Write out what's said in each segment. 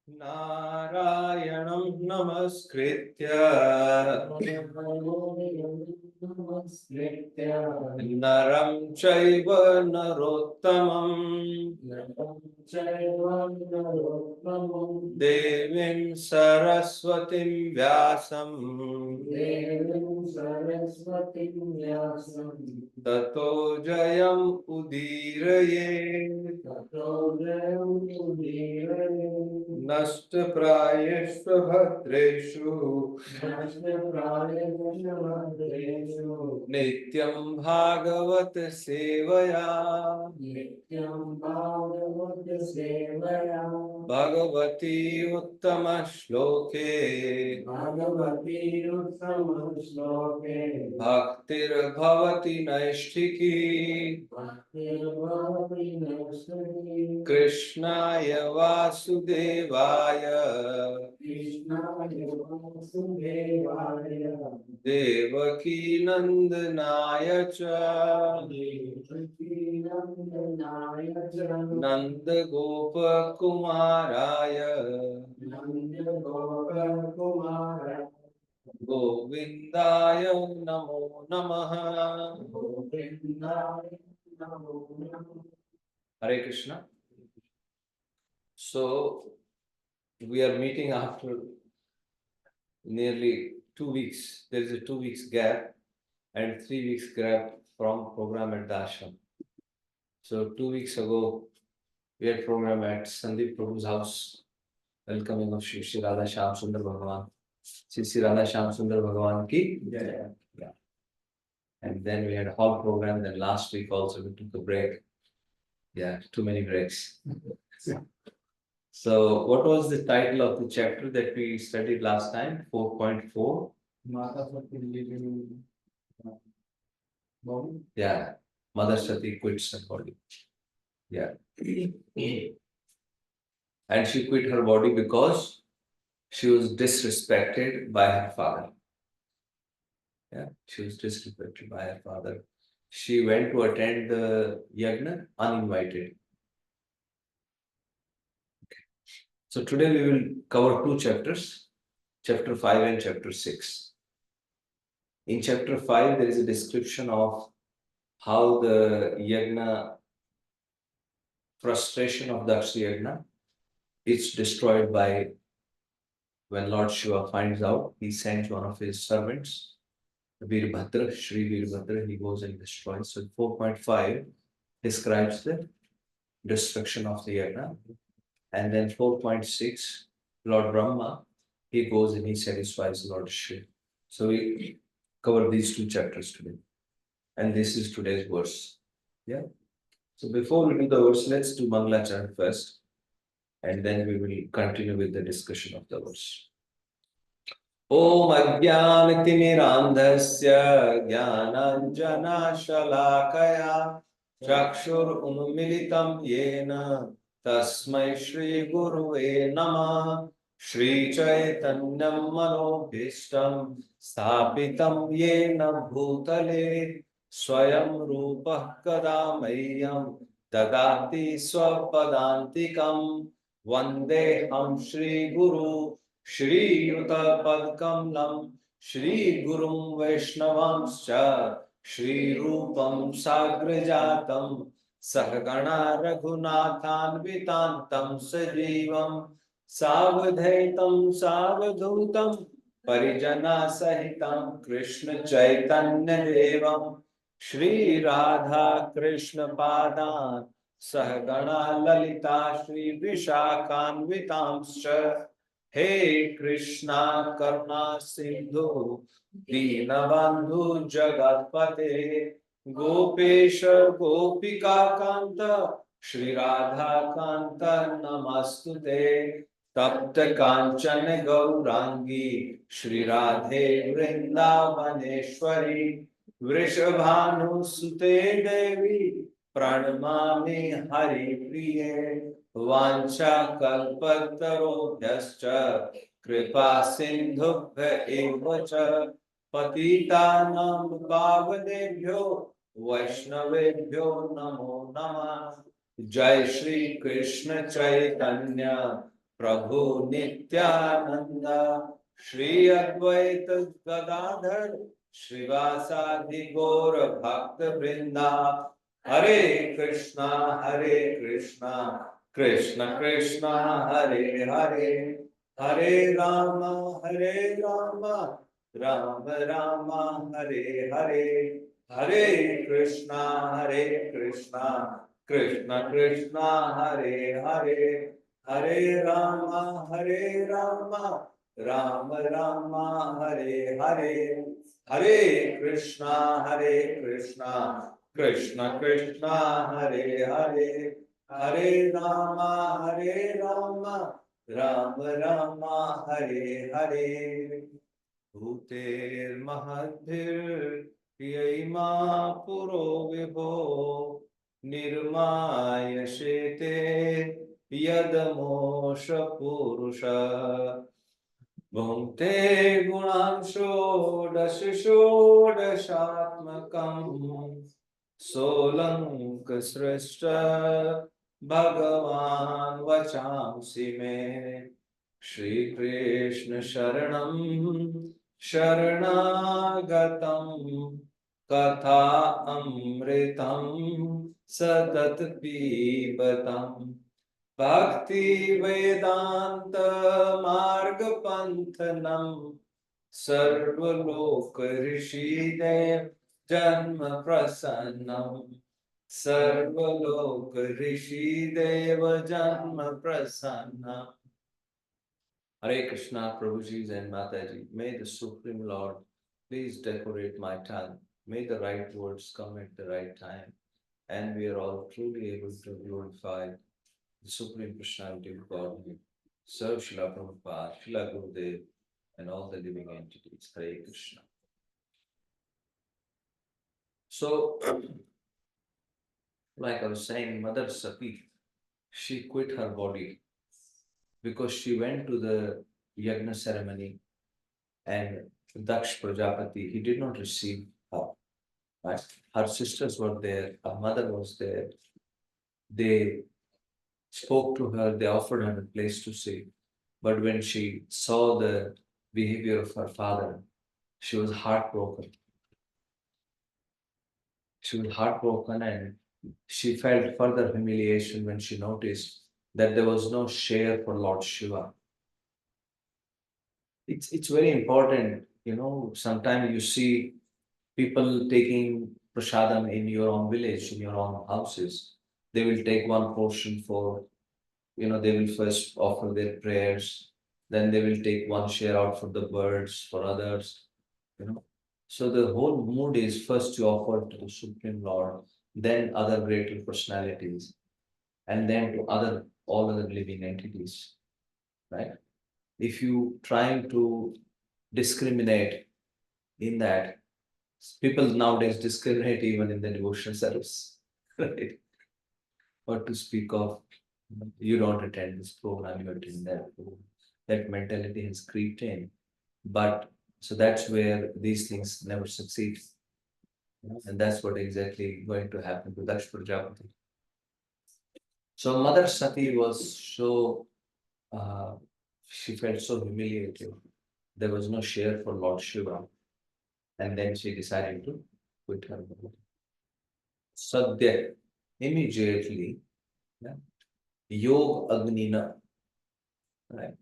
नारायणं नमस्कृत्य नरं चैव नरोत्तमं देवीं सरस्वतीं व्यासं ततो जयम् उदीरयेत् नष्टप्रायेषु भद्रेषु नित्यं भागवत सेवया भगवती उत्तम श्लोके भक्तिर्भवति नैष्ठिकी कृष्णाय वासुदेवाय देवकी नंदनाय च नंद गोप कुमाराय गोविंदाय नमो नमः। Hare Krishna. So we are meeting after nearly 2 weeks. There is a 2 weeks gap and 3 weeks gap from program at the ashram. So 2 weeks ago, we had program at Sandeep Prabhu's house, welcoming of Shri Radha Shyam Sundar Bhagavan. Shri Radha Shyam Sundar Bhagavan ki. Yeah. And then we had a hall program. Then last week also we took a break. Yeah, too many breaks. So what was the title of the chapter that we studied last time? 4.4. Yeah, Mother Sati quits her body. Yeah. And she quit her body because she was disrespected by her father. Yeah, she was disrespected by her father. She went to attend the yagna uninvited. So today we will cover 2 chapters, chapter 5 and chapter 6. In chapter 5, there is a description of how the yagna, frustration of Dakṣa yagna, is destroyed by when Lord Shiva finds out. He sends one of his servants, Veerbhadra, Shri Veerbhadra, he goes and destroys. So 4.5 describes the destruction of the yagna. And then 4.6, Lord Brahma, he goes and he satisfies Lord Shiva. So we cover these 2 chapters today. And this is today's verse. Yeah. So before we do the verse, let's do Mangalacharan first. And then we will continue with the discussion of the verse. Om Ajnanatimirandhasya Jnananjanashalakaya Chakshur Unmilitam Yena Tasmai Shri Guruve Namah Shri Chaitanyam Manobhishtam Sthapitam Yena Bhutale Swayam Rupah Kadamayyam Dadati Swapadantikam Vandeham Shri Guru Shri Yuta Padkamlam Shri Gurum Vaishnavamscha Shri Rupam Sagrajatam Sahagana Raghunathan Vitantam Sajivam Savadhaitam Savadhutam Parijana Sahitam Krishna Chaitanya Devam Shri Radha Krishna Padan Sahagana Lalita Shri Vishakhan Vitamscha He Krishna Karuna Sindhu Dinabandhu Jagatpate Gopesha Gopika Kanta Shri Radha Kanta Namastute Tapta Kanchana Gaurangi Shri Radhe Vrindavaneshwari Vrishabhanu Sute Devi Pranamami Hari Priye Vancha kalpatarobhyascha kripa sindhubhya eva cha patitanam pavanebhyo vaishnavebhyo namo namah. Jai Shri Krishna Chaitanya Prabhu Nityananda, Shri Advaita Gadadhar, Srivasadi Gaura Bhakta Vrinda, Hare Krishna, Krishna Krishna, Hare Hare, Hare Rama, Rama Rama, Hare Hare, Hare Krishna, Krishna Krishna, Hare Hare. Hare Rama, Rama Rama, Hare Hare, Hare Krishna, Krishna Krishna, Hare Hare, Hare Rama, Rama Rama, Hare Hare. Bhuter Mahadhir Yayima Puro Vibho Nirmaya Shete Yadamosha Purusha Bhunte Gunansho Dashisho Dashatmakam Solanka Srishta Bhagavan Vachamsi Me Shri Krishna Sharanam Sharanaagatam Katha Amritam Satat Pibatam Bhakti Vedanta Marga Panthanam Sarvaloka Rishidev Janma Prasannam Sarvaloka Rishideva Janma Prasannam. Hare Krishna, Prabhuji and Mataji. May the Supreme Lord please decorate my tongue. May the right words come at the right time. And we are all truly able to glorify the Supreme Personality of Godhead. Serve Srila Prabhupada, Srila Gurudev, and all the living entities. Hare Krishna. So, like I was saying, Mother Sati, she quit her body because she went to the yagna ceremony and Dakṣa Prajapati, he did not receive her. Right? Her sisters were there, her mother was there. They spoke to her, they offered her a place to sit. But when she saw the behavior of her father, she was heartbroken. She was heartbroken and she felt further humiliation when she noticed that there was no share for Lord Shiva. It's very important, sometimes you see people taking prasadam in your own village, in your own houses. They will take one portion for, they will first offer their prayers, then they will take one share out for the birds, for others, you know. So the whole mood is first to offer to the Supreme Lord, then other greater personalities, and then to all other living entities, right? If you trying to discriminate in that, people nowadays discriminate even in the devotional service, right? Or to speak of, you don't attend this program, you attend that program. That mentality has creeped in. But so that's where these things never succeed. And that's what exactly going to happen to Dakṣa Prajapati. So Mother Sati was so, she felt so humiliated. There was no share for Lord Shiva. And then she decided to quit her body. Sadhya, immediately, Yog Agnina, right?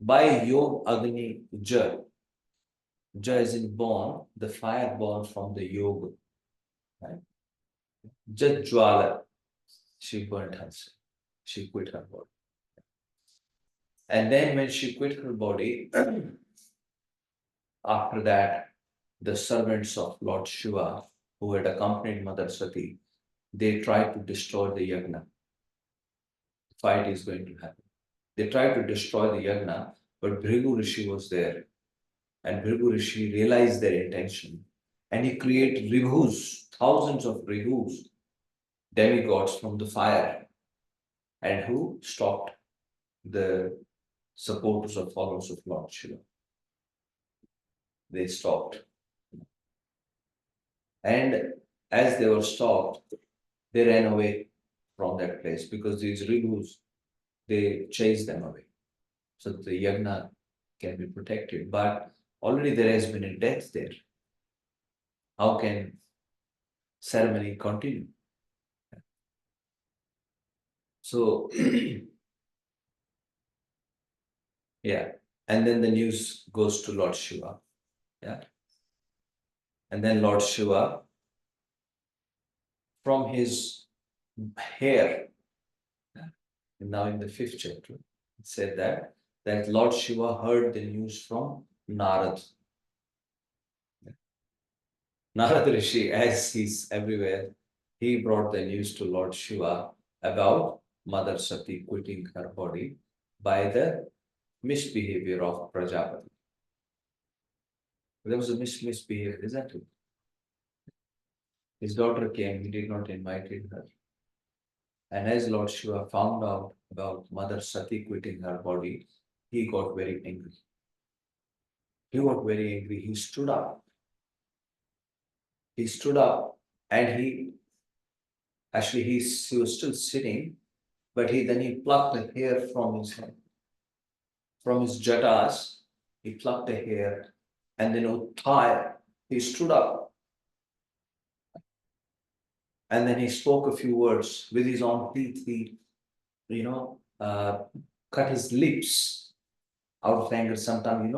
By Yog Agni Ja, Ja is in born, the fire born from the yoga, right? Jajwala, she burnt herself. She quit her body. And then when she quit her body, after that, the servants of Lord Shiva, who had accompanied Mother Sati, they tried to destroy the yagna. Fight is going to happen. They tried to destroy the yagna, but Bhrigu Rishi was there. And Bhrigu Rishi realized their intention. And he created ribhus, thousands of ribhus, demigods from the fire. And who stopped the supporters or followers of Lord Shiva? They stopped. And as they were stopped, they ran away from that place because these ribhus, they chase them away so that the yagna can be protected. But already there has been a death there. How can ceremony continue? So, yeah. And then the news goes to Lord Shiva. Yeah. And then Lord Shiva, from his hair, now in the 5th chapter, it said that Lord Shiva heard the news from Narad. Narad Rishi, as he's everywhere, he brought the news to Lord Shiva about Mother Sati quitting her body by the misbehavior of Prajapati. There was a misbehavior, isn't it? His daughter came, he did not invite her. And as Lord Shiva found out about Mother Sati quitting her body, he got very angry. He got very angry. He stood up. He stood up and he was still sitting, but then he plucked the hair from his head. From his jatas, he plucked the hair, and then Uttaya, he stood up. And then he spoke a few words with his own teeth. He, cut his lips out of anger. Sometimes,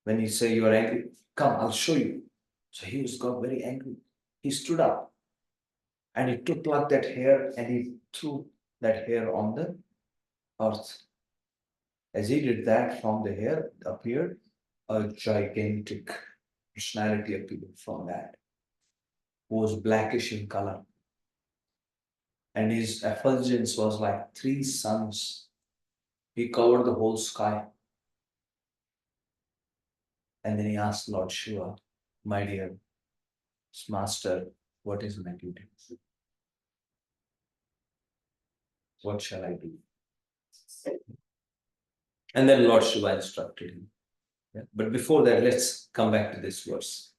when you say you are angry, come, I'll show you. So he got very angry. He stood up and he took like that hair and he threw that hair on the earth. As he did that, from the hair appeared a gigantic personality appeared from that, who was blackish in color. And his effulgence was like 3 suns. He covered the whole sky. And then he asked Lord Shiva, my dear master, what is my duty? What shall I do? And then Lord Shiva instructed him. Yeah. But before that, let's come back to this verse.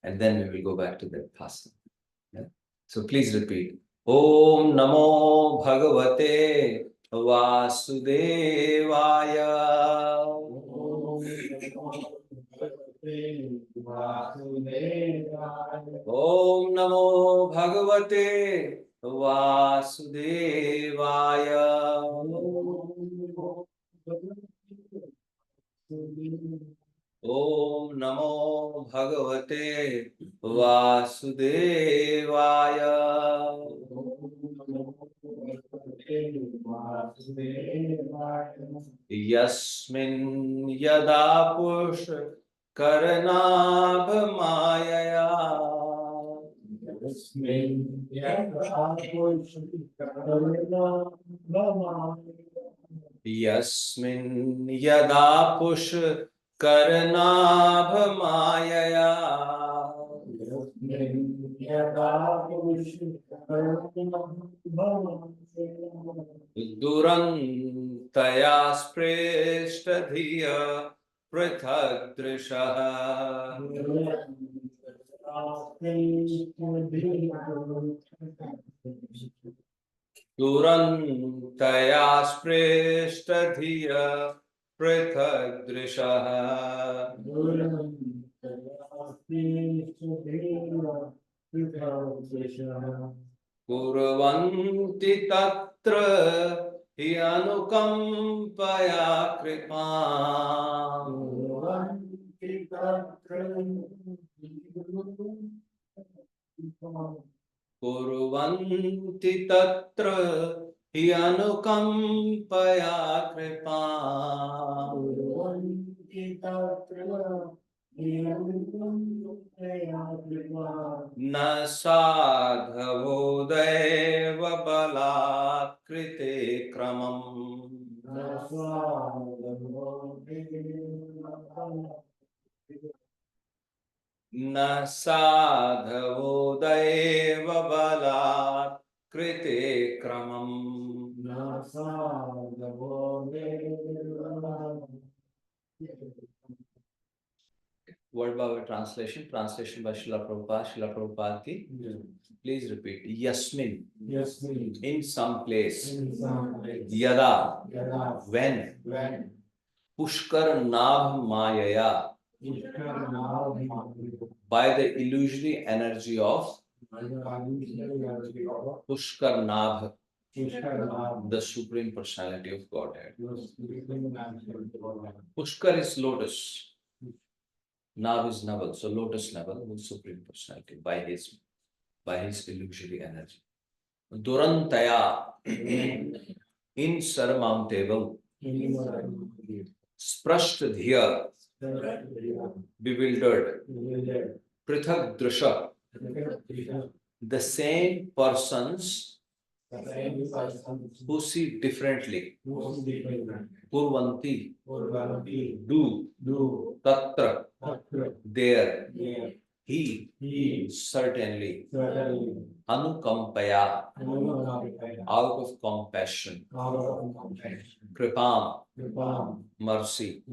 And then we will go back to that pasta. Yeah. So please repeat. Om Namo Bhagavate Vasudevaya. Om Namo Bhagavate Vasudevaya. Om Namo Bhagavate Vasudevaya. Yasmin yada purusha karanabhamayaya. Yasmin yada purusha karanabhamayaya. Yasmin yada purusha karanabhamayaya. Yasmin yada purusha karanabhamayaya. Durantaya sprestadhiya prithagdrishaha. Durantaya sprestadhiya prithagdrishaha. Kurvanti tatra hi anukampaya kripam. Kurvanti tatra hi anukampaya kripam. Na sadhavo deva balat krite kramam. Na sadhavo deva balat krite kramam. Word by word translation. Translation by Srila Prabhupada. Srila Prabhupada ki. Please repeat. Yasmin. Yasmin. In some place. In some place. Yada. Yada. When. When. Pushkar Nabh Mayaya. Pushkar Nabh By the illusory energy of Pushkar Nabh, the Supreme Personality of Godhead. Pushkar is lotus. Nabh is navel. So lotus navel, the Supreme Personality by his illusory energy. Durantaya insurmountable. Sprashtadhiya, bewildered. Prithak Drisha, the same persons who see differently. Purvanti, do, tatra, there. He certainly, anukampaya, out of compassion. Kripam, mercy.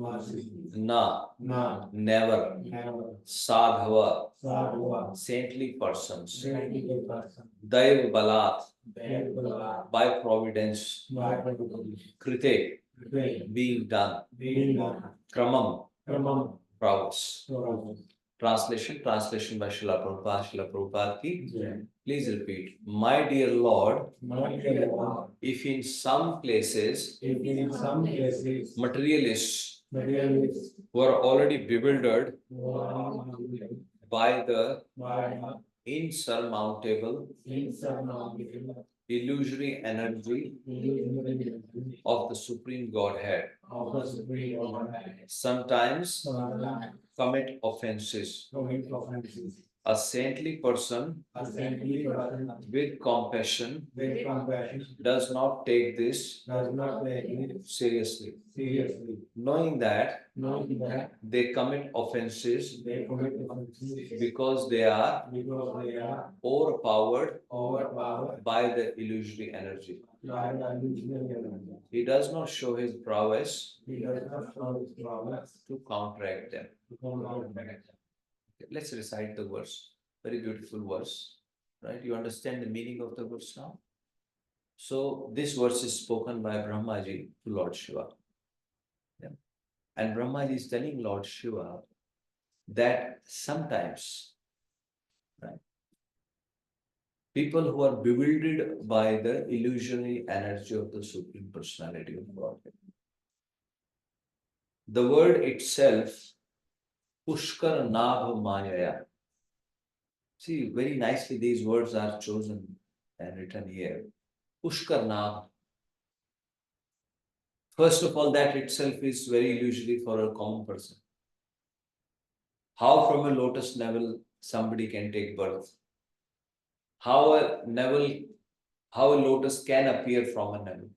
Na, never. Sadhava, saintly persons. Daiv balat, by providence. Krite, being done. Kramam, prowess. Translation by Srila Prabhupada. Srila Prabhupada ki. Please repeat. My dear Lord, if in some places materialists who are already bewildered by the insurmountable illusory energy of the Supreme Godhead, sometimes commit offenses. A saintly person with compassion does not take this seriously, knowing that they commit offenses because they are overpowered by the illusory energy. He does not show his prowess to counteract them. Let's recite the verse. Very beautiful verse, right? You understand the meaning of the verse now? So this verse is spoken by Brahmaji to Lord Shiva. Yeah. And Brahmaji is telling Lord Shiva that sometimes, right, people who are bewildered by the illusionary energy of the Supreme Personality of Godhead. The word itself, Pushkar Nabh Mayaya. See, very nicely these words are chosen and written here. Pushkar Nabh. First of all, that itself is very illusory for a common person. How from a lotus navel somebody can take birth? How a lotus can appear from a navel?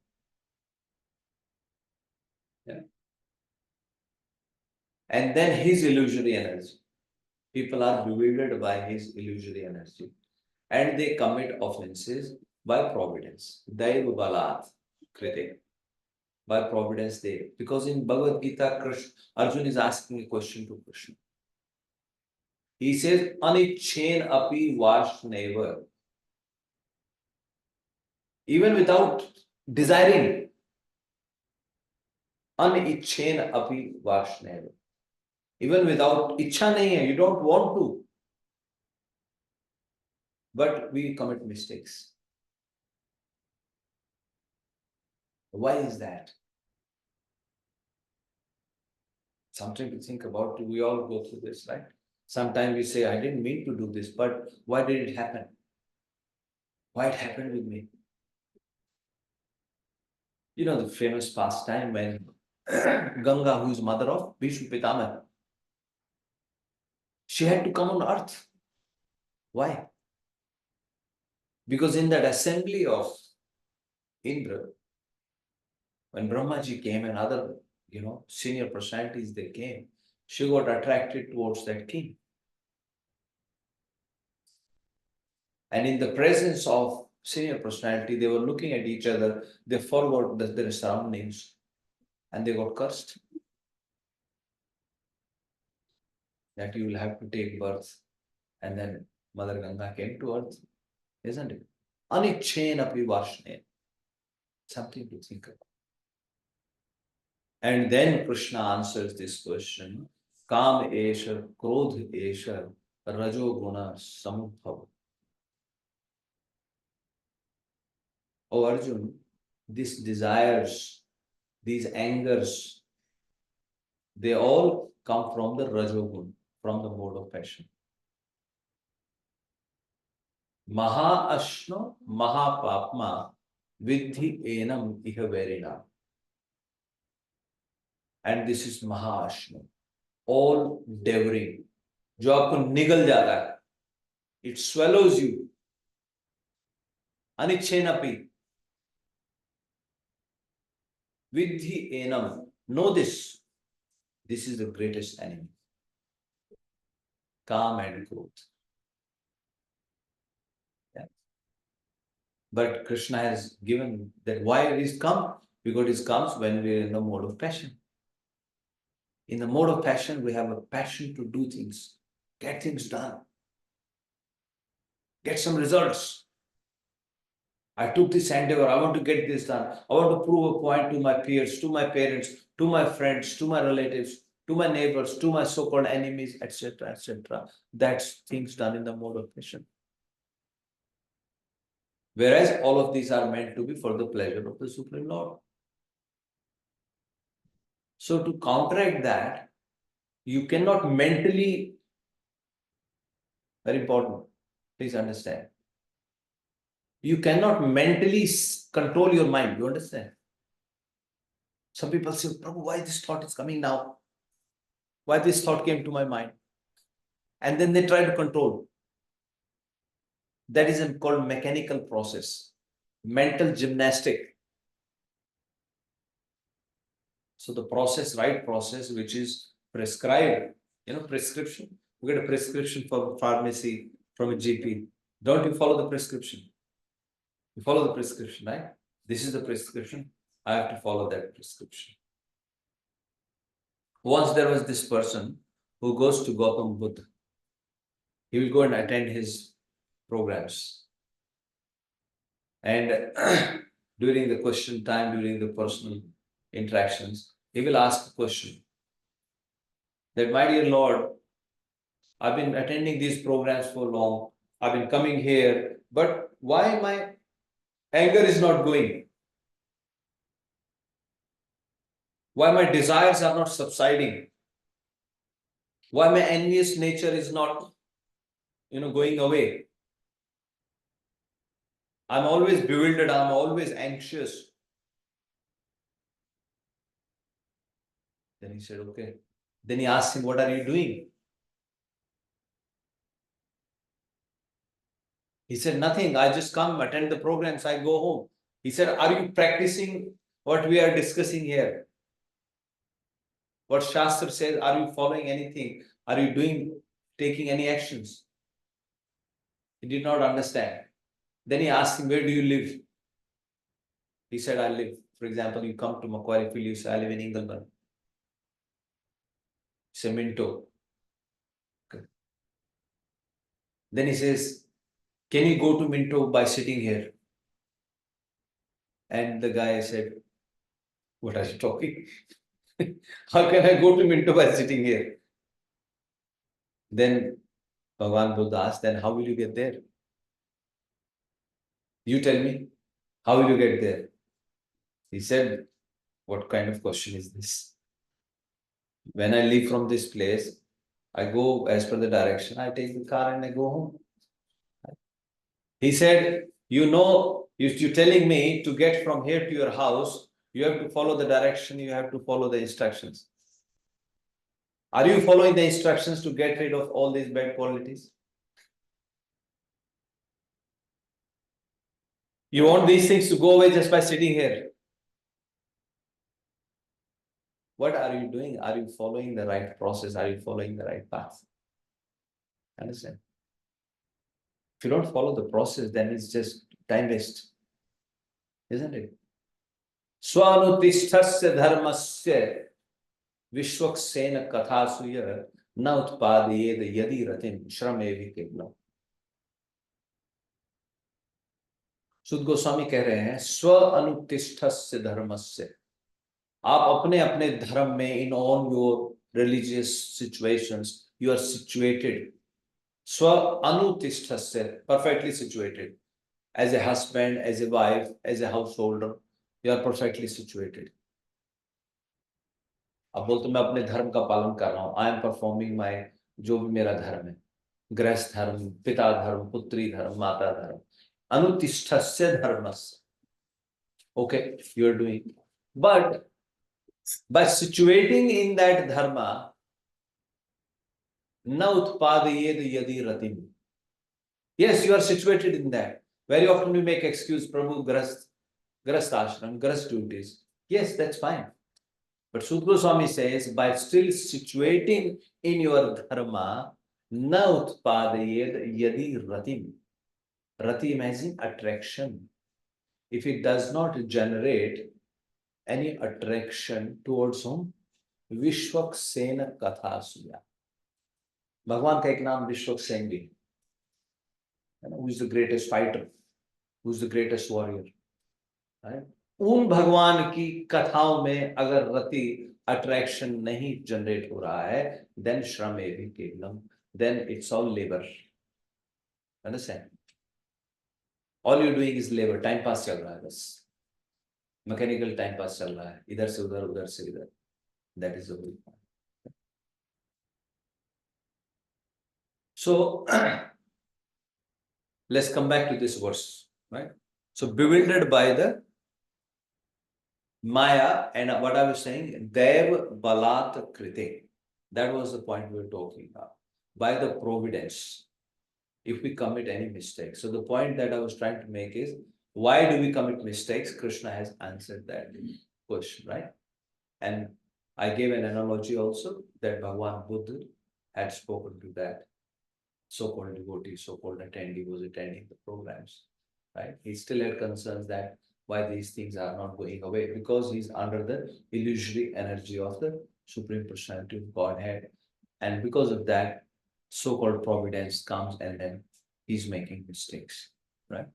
Yeah. And then his illusory energy. People are bewildered by his illusory energy. And they commit offenses by providence. Daiv balat krite. By providence they. Because in Bhagavad Gita, Arjuna is asking a question to Krishna. He says, Anichen api varshneva. Even without desiring. Anichen api varshneva. Even without ichha nahi hai, you don't want to. But we commit mistakes. Why is that? Something to think about. We all go through this, right? Sometimes we say, I didn't mean to do this, but why did it happen? Why it happened with me? You know the famous pastime when Ganga, who is mother of Bhishma Pitama, she had to come on earth. Why? Because in that assembly of Indra, when Brahmaji came and other, senior personalities, they came, she got attracted towards that king. And in the presence of senior personality, they were looking at each other, they forgot their surroundings, and they got cursed. that you will have to take birth. And then Mother Ganga came to earth, isn't it? Anichen api varshne. Something to think about. And then Krishna answers this question. Kam esha, krodh esha, rajo guna samudbhav. Oh Arjun, these desires, these angers, they all come from the rajogun, from the mode of passion. Maha ashno, maha papma, vidhi enam iha verina. And this is maha ashno, all devouring, जो आपको निगल जाता है, it swallows you. Anichenapi. Vidhi enam. Know this. This is the greatest enemy. Calm and growth. Yeah. But Krishna has given that why it is come? Because it comes when we are in the mode of passion. In the mode of passion, we have a passion to do things, get things done, get some results. I took this endeavor, I want to get this done. I want to prove a point to my peers, to my parents, to my friends, to my relatives, to my neighbors, to my so-called enemies, etc., etc. That's things done in the mode of passion. Whereas all of these are meant to be for the pleasure of the Supreme Lord. So to counteract that, you cannot mentally, very important, please understand. You cannot mentally control your mind, you understand? Some people say, Prabhu, why this thought is coming now? Why this thought came to my mind? And then they try to control. That is called mechanical process, mental gymnastic. So the process, right process, which is prescribed, prescription. You get a prescription from pharmacy, from a GP. Don't you follow the prescription? You follow the prescription, right? This is the prescription. I have to follow that prescription. Once there was this person who goes to Gautam Buddha. He will go and attend his programs. And during the question time, during the personal interactions, he will ask a question. That, my dear Lord, I've been attending these programs for long. I've been coming here, but why my anger is not going? Why my desires are not subsiding? Why my envious nature is not, going away? I'm always bewildered. I'm always anxious. Then he said, okay. Then he asked him, what are you doing? He said, nothing. I just come, attend the programs, I go home. He said, are you practicing what we are discussing here? What Shastra says, are you following anything? Are you taking any actions? He did not understand. Then he asked him, where do you live? He said, I live. For example, you come to Macquarie Field, you say, I live in Ingleburn. Say, Minto. Okay. Then he says, can you go to Minto by sitting here? And the guy said, what are you talking? How can I go to Minto by sitting here? Then Bhagavan Buddha asked, then how will you get there? You tell me, how will you get there? He said, what kind of question is this? When I leave from this place, I go as per the direction, I take the car and I go home. He said, if you're telling me to get from here to your house, you have to follow the direction, you have to follow the instructions. Are you following the instructions to get rid of all these bad qualities? You want these things to go away just by sitting here. What are you doing? Are you following the right process? Are you following the right path? Understand? If you don't follow the process, then it's just time waste. Isn't it? Swanutishthasya dharmasya vishwaksena kathasuya न उत्पादयेद यदि रतिम श्रमेवि केवलम। सुद गोस्वामी कह रहे हैं स्व अनुतिष्ठस्य धर्मस्य, आप अपने अपने धर्म में in all your religious situations you are situated. स्व अनुतिष्ठस्य, perfectly situated as a husband, as a wife, as a householder, you are perfectly situated. अब बोलते मैं अपने धर्म का पालन कर रहा हूं, आई एम परफॉर्मिंग माई, जो भी मेरा धर्म है, गृहस्थ धर्म, पिता धर्म, पुत्री धर्म, माता धर्म, अनुतिष्ठस्य धर्मस्य, okay, you are doing, but by situating in that dharma, na utpadayed yadi ratim. Yes, you are situated in that. Very often we make excuse, Prabhu, grahast ashram, grahast duties. Yes, that's fine. But Sud Goswami says, by still situating in your dharma, na utpadayed yadi ratim. Rati imagine attraction. If it does not generate any attraction towards whom? Vishwaksen कथा सुया। भगवान का एक नाम विश्वक्सेन भी है ना, who is the greatest fighter, who is the greatest warrior, right? उन भगवान की कथाओं में अगर रति अट्रैक्शन नहीं जनरेट हो रहा है, then श्रमेवि Kavalam, then it's all labor. Understand? All you're doing is labor, time pass चल रहा है, बस मैकेनिकल टाइम पास चल रहा है, इधर से उधर, उधर से इधर. That is the whole point. So let's come back to this verse, right? So bewildered by the Maya, and what I was saying, Dev Balat Krite. That was the point we were talking about. By the providence, if we commit any mistake. So the point that I was trying to make is, why do we commit mistakes? Krishna has answered that question, right? And I gave an analogy also that Bhagwan Buddha had spoken to that so-called devotee, so-called attendee who was attending the programs, right? He still had concerns that why these things are not going away, because he's under the illusory energy of the Supreme Personality of Godhead. And because of that, so-called providence comes and then he's making mistakes, right?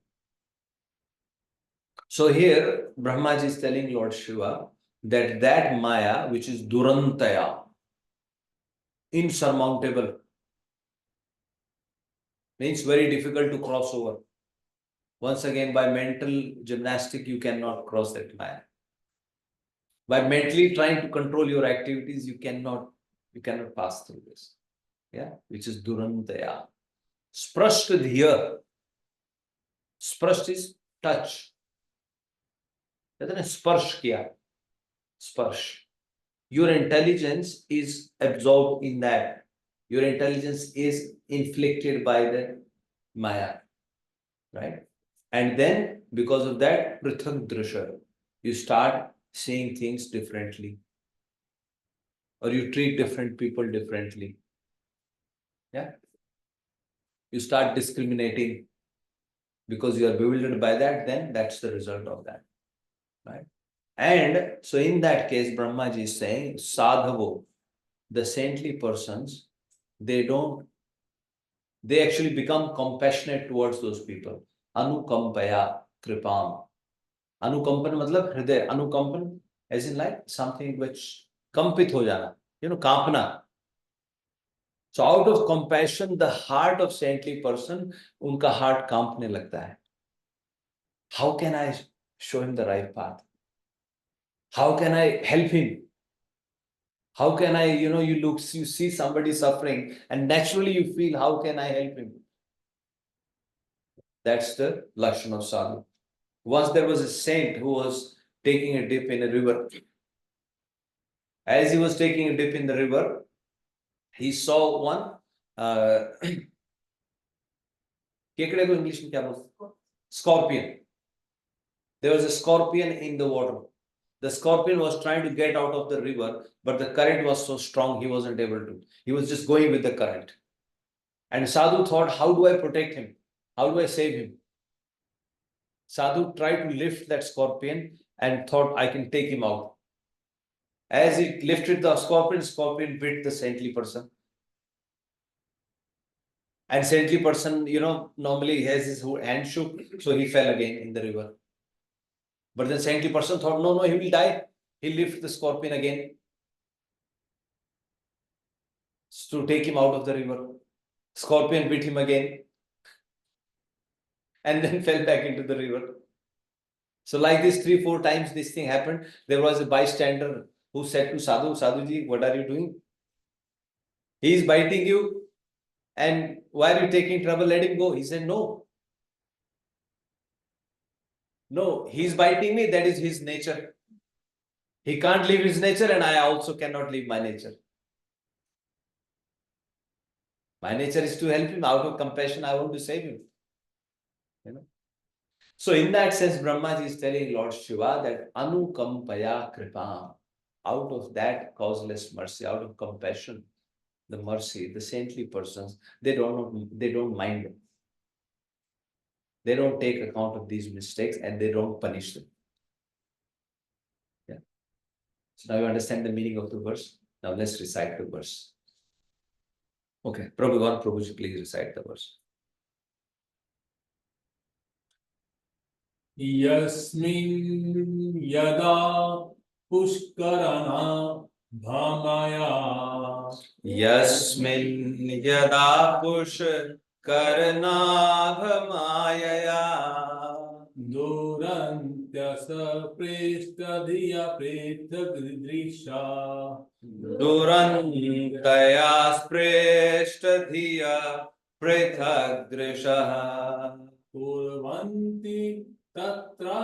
So here, Brahmaji is telling Lord Shiva that Maya, which is Durantaya, insurmountable, means very difficult to cross over. Once again, by mental gymnastic, you cannot cross that Maya. By mentally trying to control your activities, you cannot pass through this. Yeah, which is Durantaya. Sprasht dhiya. Sprasht is touch. Sparsh kiya. Sparsh. Your intelligence is absorbed in that. Your intelligence is inflicted by the Maya, right? And then because of that, prithak drasha, you start seeing things differently, or you treat different people differently. Yeah, you start discriminating because you are bewildered by that. Then that's the result of that, right? And so in that case, Brahmaji is saying, sadhavo, the saintly persons, they actually become compassionate towards those people. Anukampaya kripam. Anukampan matlab hriday. Anukampan as in like something which kampit ho jana. Kampna. So out of compassion, the heart of saintly person, unka heart kampne lagta hai. How can I show him the right path? How can I help him? How can I, you see somebody suffering and naturally you feel, how can I help him? That's the Lakshana of Sadhu. Once there was a saint who was taking a dip in a river. As he was taking a dip in the river, he saw one kekde ko English mein kya bolte? Scorpion. There was a scorpion in the water. The scorpion was trying to get out of the river, but the current was so strong he wasn't able to. He was just going with the current. And Sadhu thought, how do I protect him? How do I save him? Sadhu tried to lift that scorpion and thought, I can take him out. As he lifted the scorpion bit the saintly person. And saintly person, normally has his hand shook, so he fell again in the river. But the saintly person thought, no, he will die. He lifted the scorpion again to take him out of the river. Scorpion bit him again and then fell back into the river. So like this 3-4 times this thing happened. There was a bystander who said to Sadhuji, what are you doing? He is biting you. And why are you taking trouble? Let him go. He said, no, he's biting me. That is his nature. He can't leave his nature and I also cannot leave my nature. My nature is to help him. Out of compassion, I want to save him. So in that sense, Brahmaji is telling Lord Shiva that anukampaya kripam, out of that causeless mercy, out of compassion, the mercy, the saintly persons, they don't mind them. They don't take account of these mistakes and they don't punish them. Yeah. So now you understand the meaning of the verse. Now let's recite the verse. Okay, Prabhuji, please recite the verse. Yasmin yada pushkarana bhamaya. Yasmin yada pushkarana bhamaya. Durantyasa prestadhiya pretagridrisha. Durantaya spreshta prithagdrishaha. Kurvanti tatra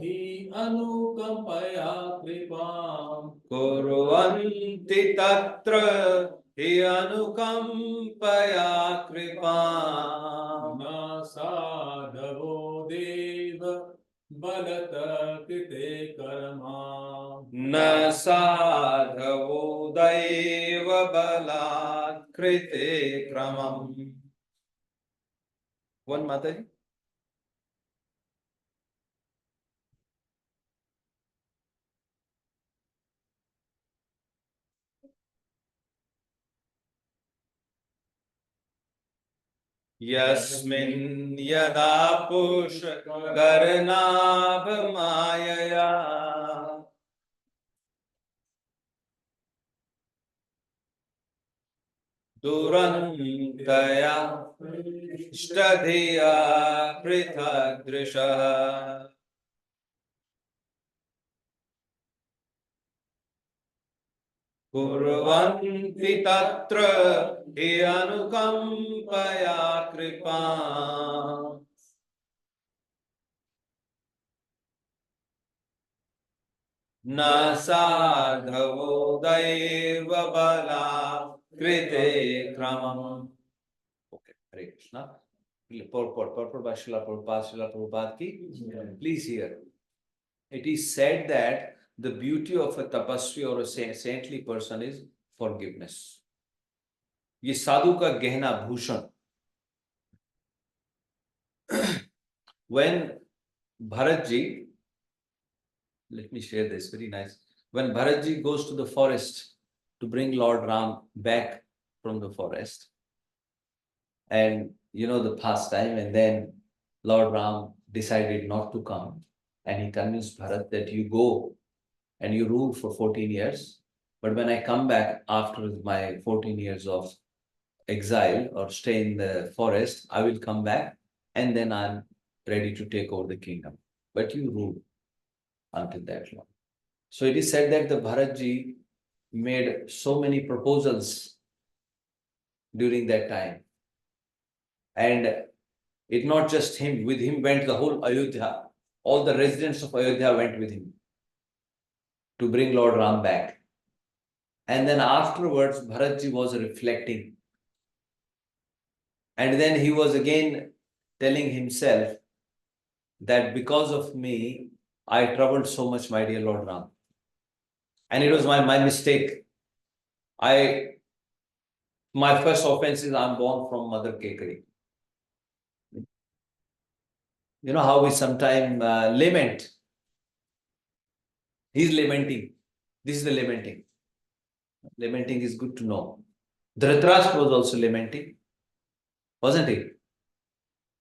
hi anukampaya kripam. Kurvanti tatra hi anukampaya kripam. Na sadhavo deva balata krite karma. Na sadhavo daiva balat krite kramam. One Mataji. Yasmin yada pushkarnabhamayaya. Durantaya shtadhiya prithagdrisha. Kurvanti tatra hi anukampaya kripam. Na sadhavo daiva bala krite kramam. Okay, Hare Krishna. Purport by Srila Prabhupada ki. Please hear. It is said that the beauty of a tapasvi or a saintly person is forgiveness. ये साधु का गहना Bhushan. When Bharatji, let me share this, very nice. When Bharatji goes to the forest to bring Lord Ram back from the forest, and the pastime, and then Lord Ram decided not to come, and he convinced Bharat that you go and you rule for 14 years, but when I come back after my 14 years of exile or stay in the forest, I will come back and then I'm ready to take over the kingdom. But you rule until that long. So it is said that the Bharatji made so many proposals during that time. And it not just him, with him went the whole Ayodhya. All the residents of Ayodhya went with him to bring Lord Ram back. And then afterwards, Bharatji was reflecting. And then he was again telling himself that because of me, I troubled so much my dear Lord Ram. And it was my mistake. My first offense is I'm born from Mother Kekari. You know how we sometimes lament. He's lamenting. This is the lamenting. Lamenting is good to know. Dhritarashtra was also lamenting. wasn't he?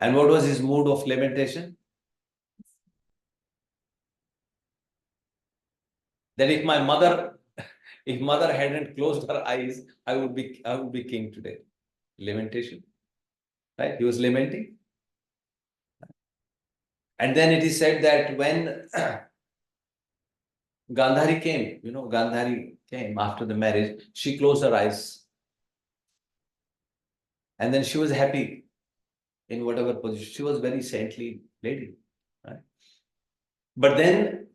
And what was his mood of lamentation? That if mother hadn't closed her eyes, I would be king today. Lamentation, right? He was lamenting. And then it is said that when Gandhari came, Gandhari came after the marriage, she closed her eyes. And then she was happy in whatever position. She was very saintly lady, right? But then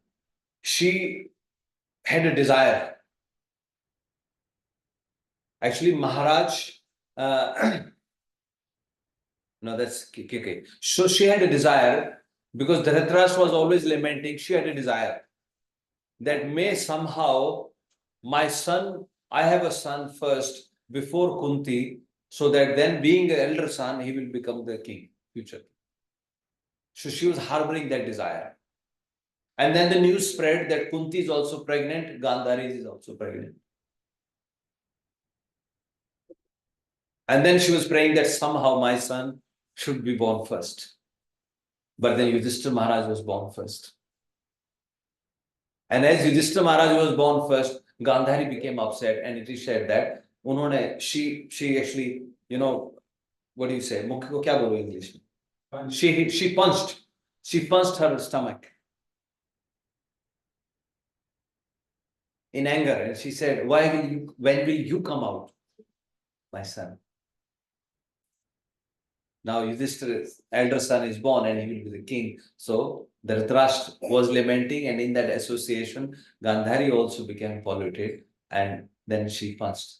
she had a desire. Actually, Maharaj, no, that's okay. So she had a desire because Dhritarashtra was always lamenting. She had a desire that may somehow my son, I have a son first before Kunti, so that then being the elder son, he will become the king, future. So she was harboring that desire. And then the news spread that Kunti is also pregnant, Gandhari is also pregnant. And then she was praying that somehow my son should be born first. But then Yudhishthira Maharaj was born first. And as Yudhishthira Maharaj was born first, Gandhari became upset, and it is said that she actually, what do you say? Mukh ko kya bolo English mein? She punched her stomach in anger, and she said, when will you come out, my son? Now Yudhishthira's elder son is born and he will be the king. So Dhritarashtra was lamenting, and in that association, Gandhari also became polluted, and then she punched.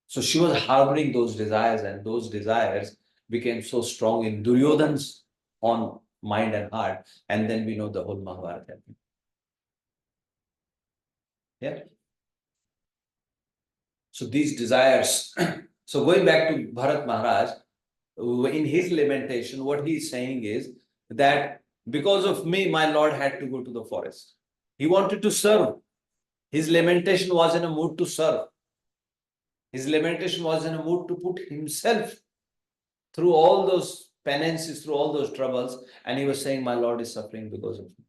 So she was harboring those desires, and those desires became so strong in Duryodhana's on mind and heart. And then we know the whole Mahabharata happened. Yeah. So these desires. So going back to Bharat Maharaj, in his lamentation, what he is saying is that because of me, my Lord had to go to the forest. He wanted to serve. His lamentation was in a mood to serve. His lamentation was in a mood to put himself through all those penances, through all those troubles, and he was saying, my Lord is suffering because of me.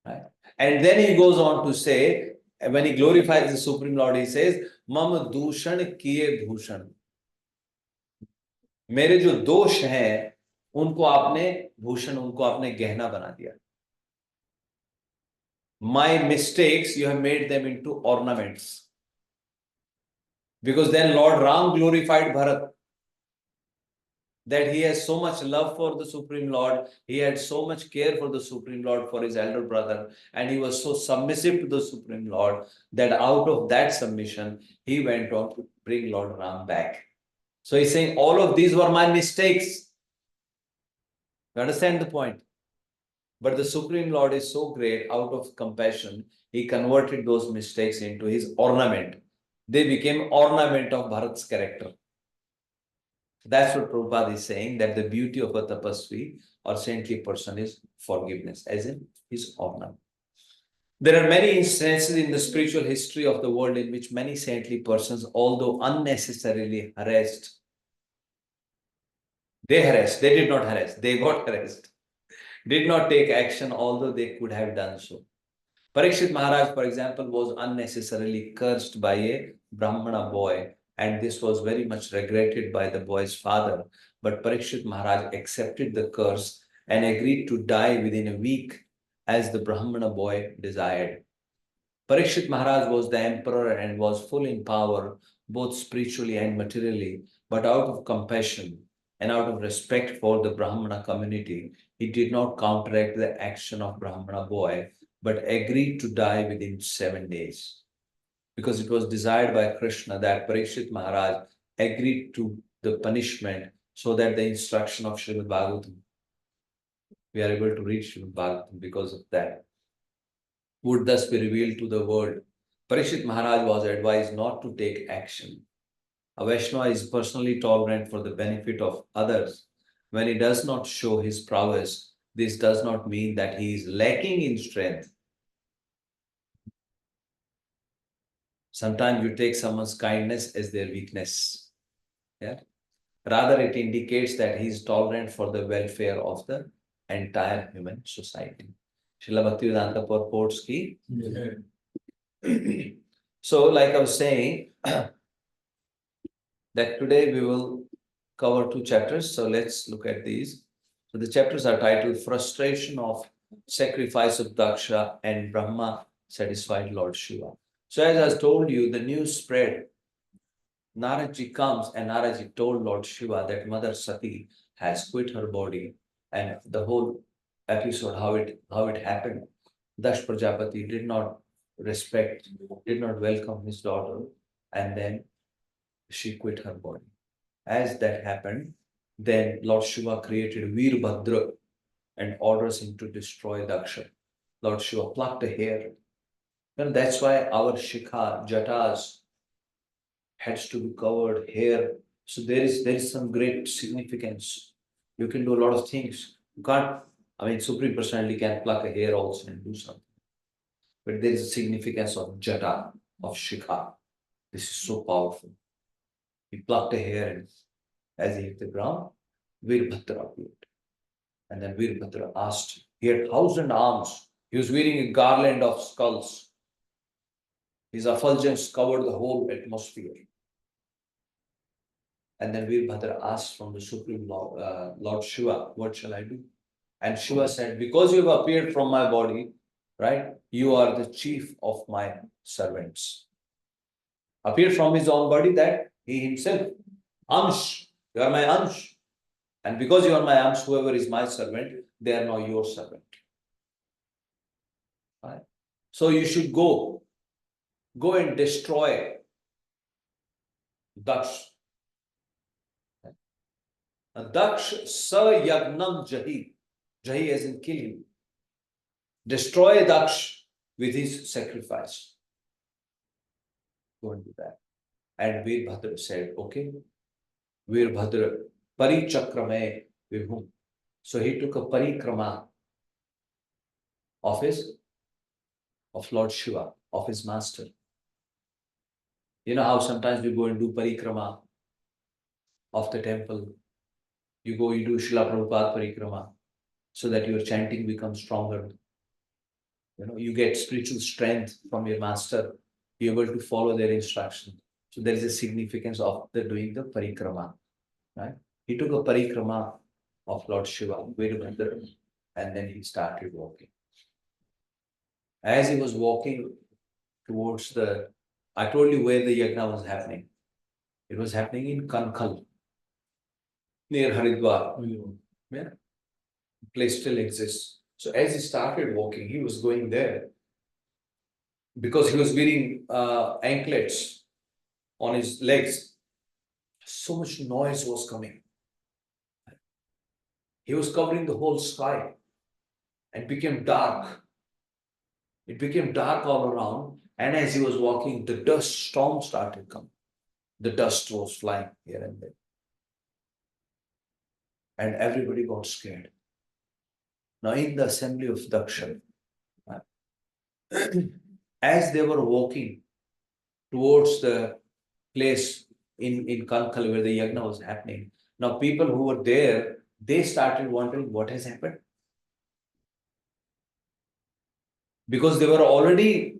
Right? And then he goes on to say, when he glorifies the Supreme Lord, he says, Mam dushan kiye bhushan. मेरे जो दोष हैं उनको आपने भूषण, उनको आपने गहना बना दिया. My mistakes, you have made them into ornaments. Because then Lord Ram glorified Bharat, that he has so much love for the Supreme Lord, he had so much care for the Supreme Lord, for his elder brother, and he was so submissive to the Supreme Lord that out of that submission, he went on to bring Lord Ram back. So he's saying, all of these were my mistakes. You understand the point? But the Supreme Lord is so great, out of compassion, he converted those mistakes into his ornament. They became ornament of Bharat's character. That's what Prabhupada is saying, that the beauty of a tapasvi or saintly person is forgiveness, as in his ornament. There are many instances in the spiritual history of the world in which many saintly persons, although unnecessarily harassed, they did not harass, they got harassed, did not take action, although they could have done so. Parikshit Maharaj, for example, was unnecessarily cursed by a Brahmana boy, and this was very much regretted by the boy's father. But Parikshit Maharaj accepted the curse and agreed to die within a week as the Brahmana boy desired. Parikshit Maharaj was the emperor and was full in power, both spiritually and materially, but out of compassion and out of respect for the Brahmana community, he did not counteract the action of Brahmana boy, but agreed to die within 7 days. Because it was desired by Krishna that Parikshit Maharaj agreed to the punishment so that the instruction of Śrīmad-Bhāgavatam, we are able to read Śrīmad-Bhāgavatam because of that, would thus be revealed to the world. Parikshit Maharaj was advised not to take action. A Vaishnava is personally tolerant for the benefit of others. When he does not show his prowess, this does not mean that he is lacking in strength. Sometimes you take someone's kindness as their weakness. Yeah. Rather, it indicates that he is tolerant for the welfare of the entire human society. Srila Bhaktivedanta purports ki. So, like I was saying, that today we will cover 2 chapters. So let's look at these. So the chapters are titled Frustration of Sacrifice of Dakṣa and Brahmā Satisfied Lord Śiva. So as I told you, the news spread. Naradji comes and Naradji told Lord Śiva that Mother Sati has quit her body, and the whole episode, how it happened. Dash Prajapati did not respect, did not welcome his daughter, and then she quit her body. As that happened, then Lord Shiva created Veerbhadra and orders him to destroy Dakṣa. Lord Shiva plucked a hair. And that's why our Shikha, Jatas, has to be covered hair. So there is some great significance. You can do a lot of things. You can't, Supreme Personality can pluck a hair also and do something. But there is a significance of Jata, of Shikha. This is so powerful. He plucked a hair and as he hit the ground, Veerbhadra appeared. And then Veerbhadra asked, he had 1,000 arms. He was wearing a garland of skulls. His effulgence covered the whole atmosphere. And then Veerbhadra asked from the Supreme Lord Shiva, what shall I do? And Shiva said, because you have appeared from my body, right, you are the chief of my servants. Appeared from his own body, that he himself, Amsh, you are my Amsh. And because you are my Amsh, whoever is my servant, they are now your servant. Right? So you should go and destroy Dakṣa. Dakṣa sa yagnam jahi. Jahi as in kill him. Destroy Dakṣa with his sacrifice. Go and do that. And Veerbhadra said, okay. Veerbhadra parichakrame vibhum. So he took a parikrama of Lord Shiva, of his master. You know how sometimes we go and do parikrama of the temple. You go, you do Srila Prabhupada parikrama so that your chanting becomes stronger. You get spiritual strength from your master. You're able to follow their instruction. So there is a significance of doing the parikrama. Right? He took a parikrama of Lord Shiva, Veerbhadra, and then he started walking. As he was walking towards I told you where the yajna was happening. It was happening in Kankhal, near Haridwar. Yeah. The place still exists. So as he started walking, he was going there because he was wearing anklets on his legs. So much noise was coming. He was covering the whole sky and became dark. It became dark all around. And as he was walking, the dust storm started coming. The dust was flying here and there. And everybody got scared. Now in the assembly of Dakṣa, as they were walking towards the place in Kankhal where the yajna was happening, now people who were there, they started wondering what has happened. Because they were already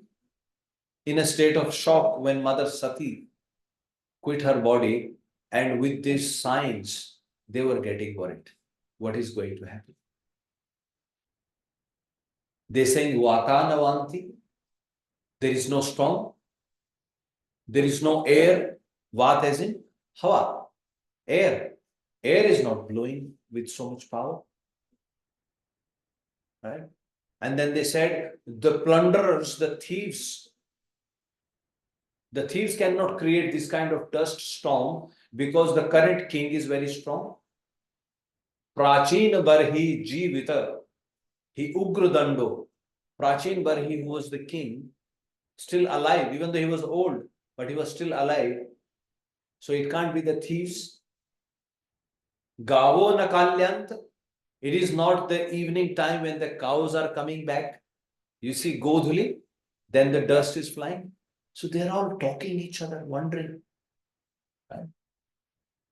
in a state of shock when Mother Sati quit her body, and with these signs, they were getting worried. What is going to happen? They saying, Vatanavanti, there is no storm, there is no air. Vat as in Hava, air. Air is not blowing with so much power. Right? And then they said, the plunderers, the thieves cannot create this kind of dust storm because the current king is very strong. Prachin Barhi Jivita, he Ugradando. Prachin Barhi, who was the king, still alive, even though he was old, but he was still alive. So it can't be the thieves. Gavo Nakalyant, it is not the evening time when the cows are coming back. You see Godhuli, then the dust is flying. So they're all talking each other, wondering. Right?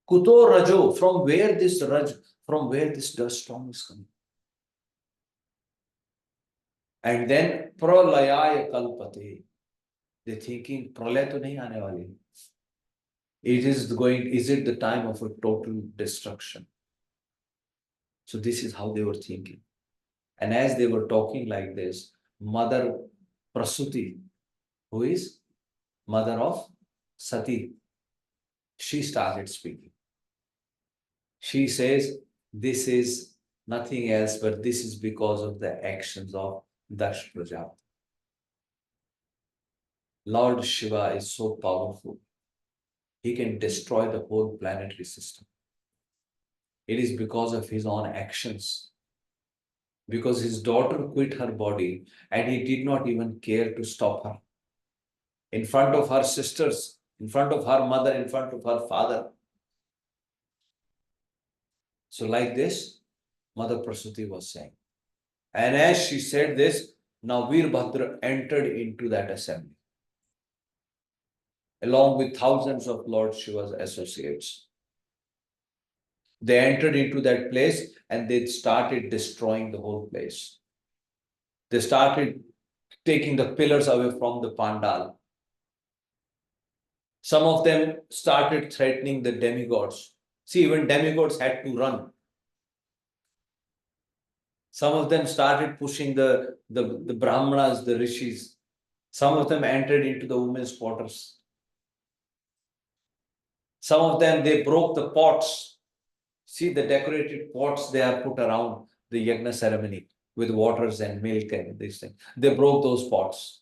Kuto Rajo, from where this Raj, from where this dust storm is coming. And then Pralayaya Kalpate. They're thinking, Pralay to nahi aane wali. Is it the time of a total destruction? So this is how they were thinking. And as they were talking like this, Mother Prasuti, who is mother of Sati, she started speaking. She says, this is nothing else, but this is because of the actions of Dakṣa Prajapati. Lord Shiva is so powerful. He can destroy the whole planetary system. It is because of his own actions. Because his daughter quit her body and he did not even care to stop her. In front of her sisters, in front of her mother, in front of her father. So like this, Mother Prasuti was saying. And as she said this, now Veerbhadra entered into that assembly, along with thousands of Lord Shiva's associates. They entered into that place and they started destroying the whole place. They started taking the pillars away from the pandal. Some of them started threatening the demigods. See, even demigods had to run. Some of them started pushing the Brahmanas, the rishis. Some of them entered into the women's quarters. Some of them, they broke the pots. See the decorated pots they are put around the yagna ceremony with waters and milk and these things. They broke those pots.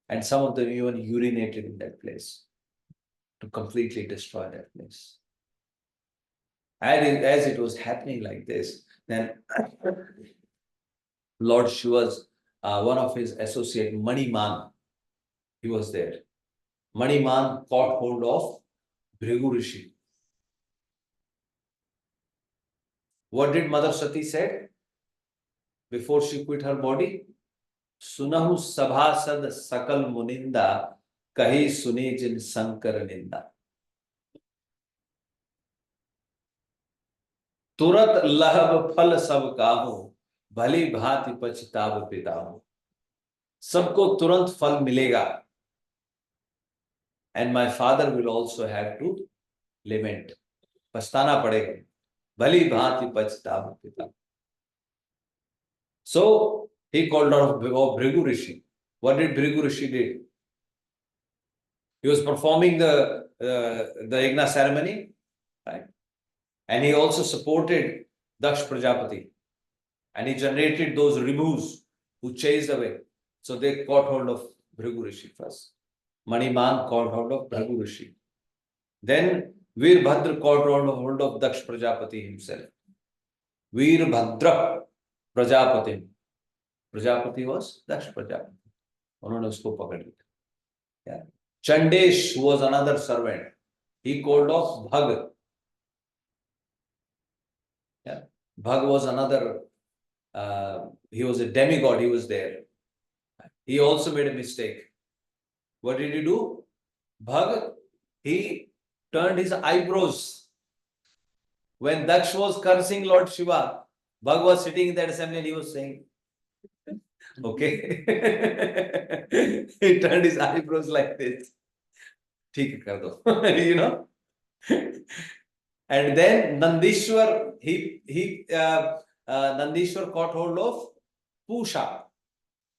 And some of them even urinated in that place to completely destroy that place. And as it was happening like this, then Lord Shiva's, one of his associate, Maniman, he was there. Maniman caught hold of Bhrigu Rishi. What did Mother Sati said before she quit her body? Sunahu sabhasad sakal muninda, kahi suni jin sankar ninda. तुरत लहब फल सब काहू, भली भांति पछताव पिताहू. सबको तुरंत फल मिलेगा. And my father will also have to lament. पछताना पड़ेगा. भली भांति पछताव पिताहू. So he called out of Bhrigu Rishi. What did Bhrigu Rishi did? He was performing the yagna ceremony, right? And he also supported Dakṣa Prajapati. And he generated those ribus who chased away. So they caught hold of Bhrigu Rishi first. Maniman caught hold of Bhrigu Rishi. Then Veerbhadra caught hold of Dakṣa Prajapati himself. Veerbhadra Prajapati. Prajapati was Dakṣa Prajapati. उन्होंने उसको पकड़ लिया. Yeah. Chandesh was another servant. He called off Bhag. Yeah. Bhag was another, he was a demigod, he was there. He also made a mistake. What did he do? Bhag, he turned his eyebrows. When Daksh was cursing Lord Shiva, Bhag was sitting in that assembly and he was saying, okay. He turned his eyebrows like this. ठीक कर दो. You know. And then Nandishwar, Nandishwar caught hold of Pusha.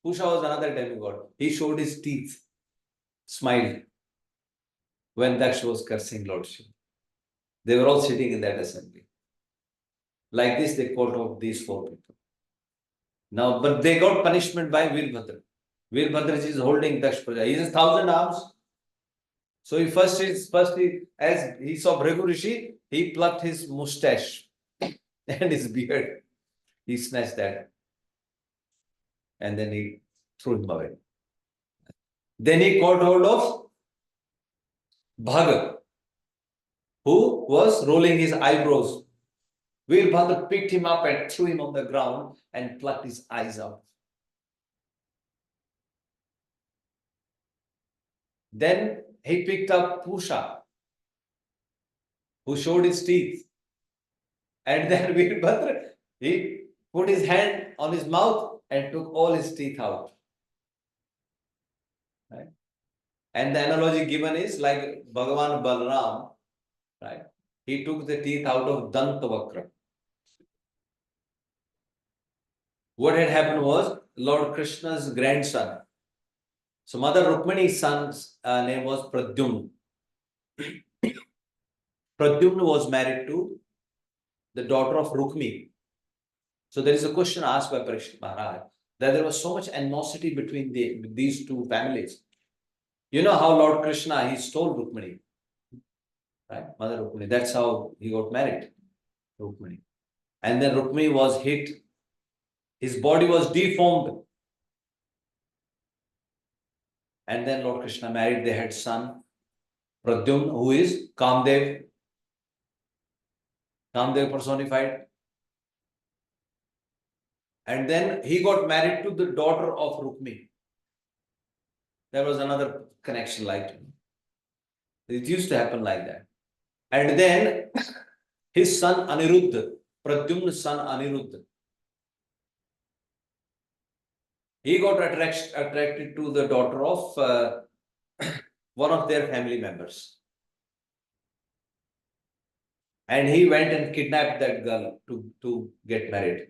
Pusha was another demigod. He showed his teeth, smiled when Daksh was cursing Lord Shiva. They were all sitting in that assembly. Like this, they caught out these four people. Now, but they got punishment by Veerbhadra. Veerbhadra is holding Daksh Praja. He has 1,000 arms. So he as he saw Bhrigu Rishi, he plucked his mustache and his beard. He snatched that. And then he threw him away. Then he caught hold of Bhag, who was rolling his eyebrows. Veerbhadra picked him up and threw him on the ground and plucked his eyes out. Then he picked up Pusha who showed his teeth. And then Veerbhadra, he put his hand on his mouth and took all his teeth out. Right? And the analogy given is like Bhagavan Balram, right? He took the teeth out of Dantavakra. What had happened was Lord Krishna's grandson. So Mother Rukmani's son's name was Pradyumna. Pradyumna was married to the daughter of Rukmi. So there is a question asked by Parikshit Maharaj that there was so much animosity between these two families. You know how Lord Krishna, he stole Rukmani, right? Mother Rukmani. That's how he got married, Rukmani. And then Rukmani was hit. His body was deformed. And then Lord Krishna married. They had son, Pradyumna, who is Kamdev. Kamdev personified. And then he got married to the daughter of Rukmi. There was another connection like it used to happen like that. And then his son Aniruddha, Pradyumna's son Aniruddha, he got attracted to the daughter of one of their family members. And he went and kidnapped that girl to get married.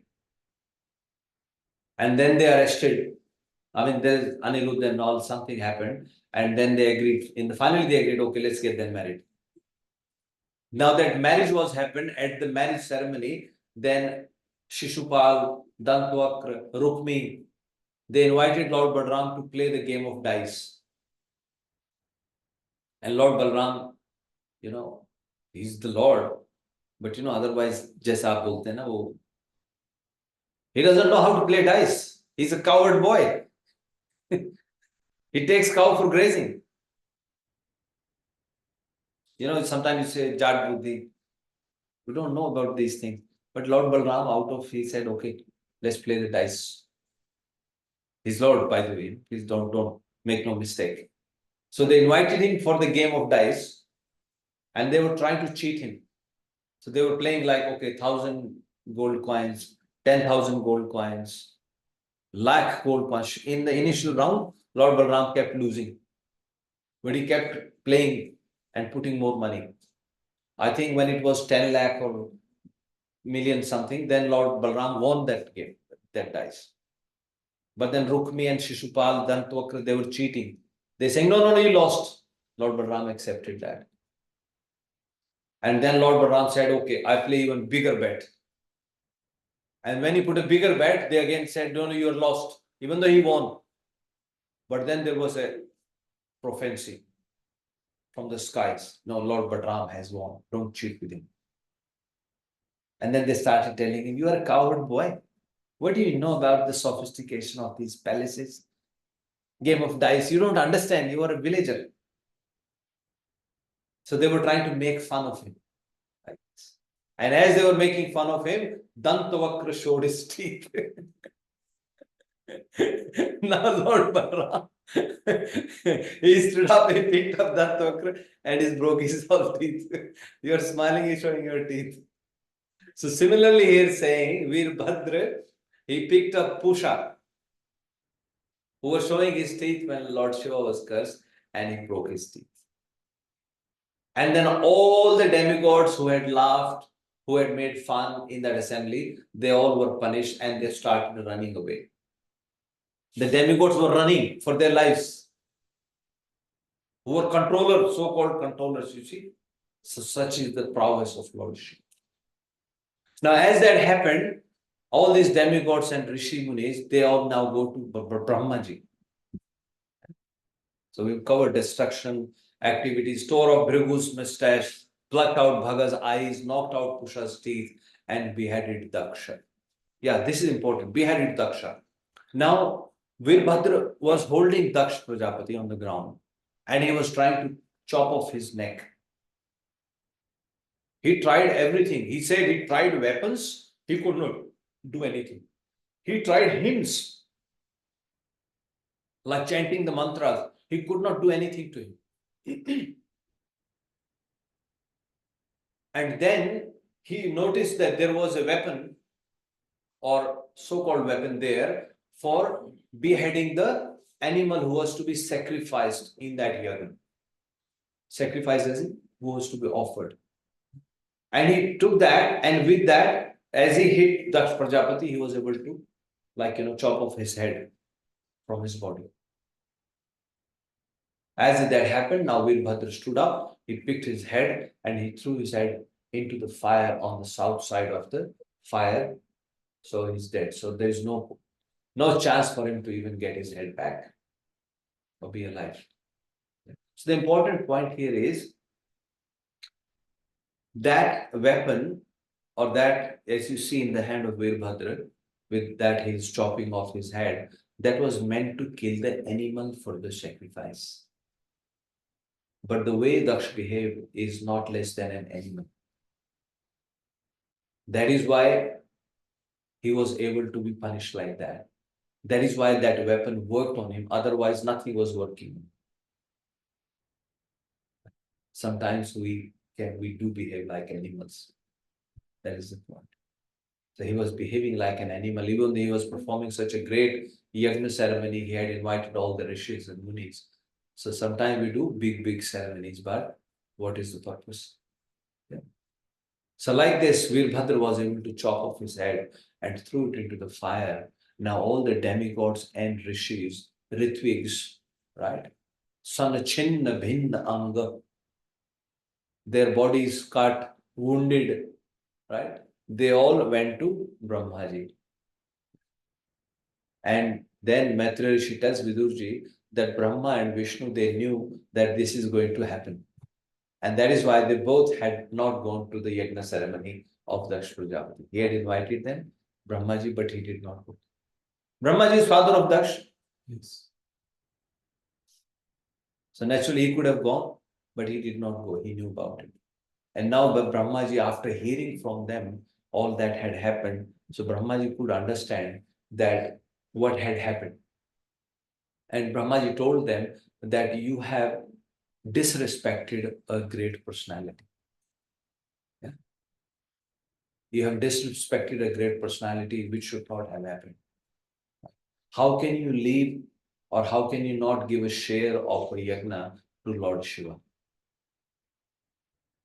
And then they arrested. I mean, there's Aniruddha and all, something happened. And then they agreed. Finally, they agreed, okay, let's get them married. Now that marriage was happened, at the marriage ceremony, then Shishupal, Dantavakra, Rukmi, they invited Lord Balram to play the game of dice. And Lord Balram, he's the Lord. But otherwise, jaisa aap bolte hain na, he doesn't know how to play dice. He's a coward boy. He takes cow for grazing. Sometimes you say, Jat Buddhi. We don't know about these things. But Lord Balram, he said, okay, let's play the dice. He's Lord, by the way. Please don't make no mistake. So they invited him for the game of dice. And they were trying to cheat him. So they were playing like, okay, 1,000 gold coins, 10,000 gold coins, lakh gold coins. In the initial round, Lord Balram kept losing. But he kept playing and putting more money. I think when it was 10 lakh or million something, then Lord Balram won that game, that dice. But then Rukmi and Shishupal, Dantavakra, they were cheating. They saying, no, you lost. Lord Balram accepted that. And then Lord Balram said, okay, I play even bigger bet. And when he put a bigger bet, they again said, no, you are lost, even though he won. But then there was a prophecy from the skies. No, Lord Balram has won. Don't cheat with him. And then they started telling him, you are a coward boy. What do you know about the sophistication of these palaces? Game of dice, you don't understand. You are a villager. So they were trying to make fun of him. Like this. And as they were making fun of him, Dantavakra showed his teeth. Now Lord Balram, he stood up, he picked up Dantavakra and he broke his all teeth. You are smiling, he's showing your teeth. So similarly here saying, Veerbhadra, he picked up Pusha, who was showing his teeth when Lord Shiva was cursed, and he broke his teeth. And then all the demigods who had laughed, who had made fun in that assembly, they all were punished and they started running away. The demigods were running for their lives, who were controllers, so-called controllers, you see. So such is the prowess of Lord Shiva. Now as that happened, all these demigods and Rishi Munis, they all now go to Brahmaji. So we've covered destruction activities, tore off Bhrigu's mustache, plucked out Bhaga's eyes, knocked out Pusha's teeth, and beheaded Dakṣa. Yeah, this is important. Beheaded Dakṣa. Now, Veerbhadra was holding Dakṣa Prajapati on the ground, and he was trying to chop off his neck. He tried everything. He said he tried weapons. He could not do anything. He tried hymns, like chanting the mantras. He could not do anything to him. And then he noticed that there was a weapon or so-called weapon there for beheading the animal who was to be sacrificed in that yagna. Sacrifice as in who was to be offered. And he took that, and with that, as he hit Daksh Prajapati, he was able to, chop off his head from his body. As that happened, now Veerbhadra stood up, he picked his head and he threw his head into the fire on the south side of the fire. So he's dead. So there's no chance for him to even get his head back or be alive. So the important point here is that weapon, or that, as you see in the hand of Veerbhadra, with that he's chopping off his head, that was meant to kill the animal for the sacrifice. But the way Daksh behaved is not less than an animal. That is why he was able to be punished like that. That is why that weapon worked on him. Otherwise, nothing was working. Sometimes we do behave like animals. That is the point. So he was behaving like an animal. Even though he was performing such a great yagna ceremony, he had invited all the rishis and munis. So sometimes we do big ceremonies, but what is the purpose? Yeah. So like this, Veerbhadra was able to chop off his head and threw it into the fire. Now all the demigods and rishis, Ritvigs, right? Sanachinna bhinna anga, their bodies cut, wounded, right? They all went to Brahmaji. And then Maitreya Rishi tells Vidurji that Brahma and Vishnu, they knew that this is going to happen. And that is why they both had not gone to the yagna ceremony of Daksh Prajapati. He had invited them, Brahmaji, but he did not go. Brahmaji is father of Daksh. Yes. So naturally he could have gone, but he did not go. He knew about it. And now Brahmaji, after hearing from them all that had happened, so Brahmaji could understand that what had happened. And Brahmaji told them that you have disrespected a great personality. Yeah? You have disrespected a great personality which should not have happened. How can you leave, or how can you not give a share of a yagna to Lord Shiva?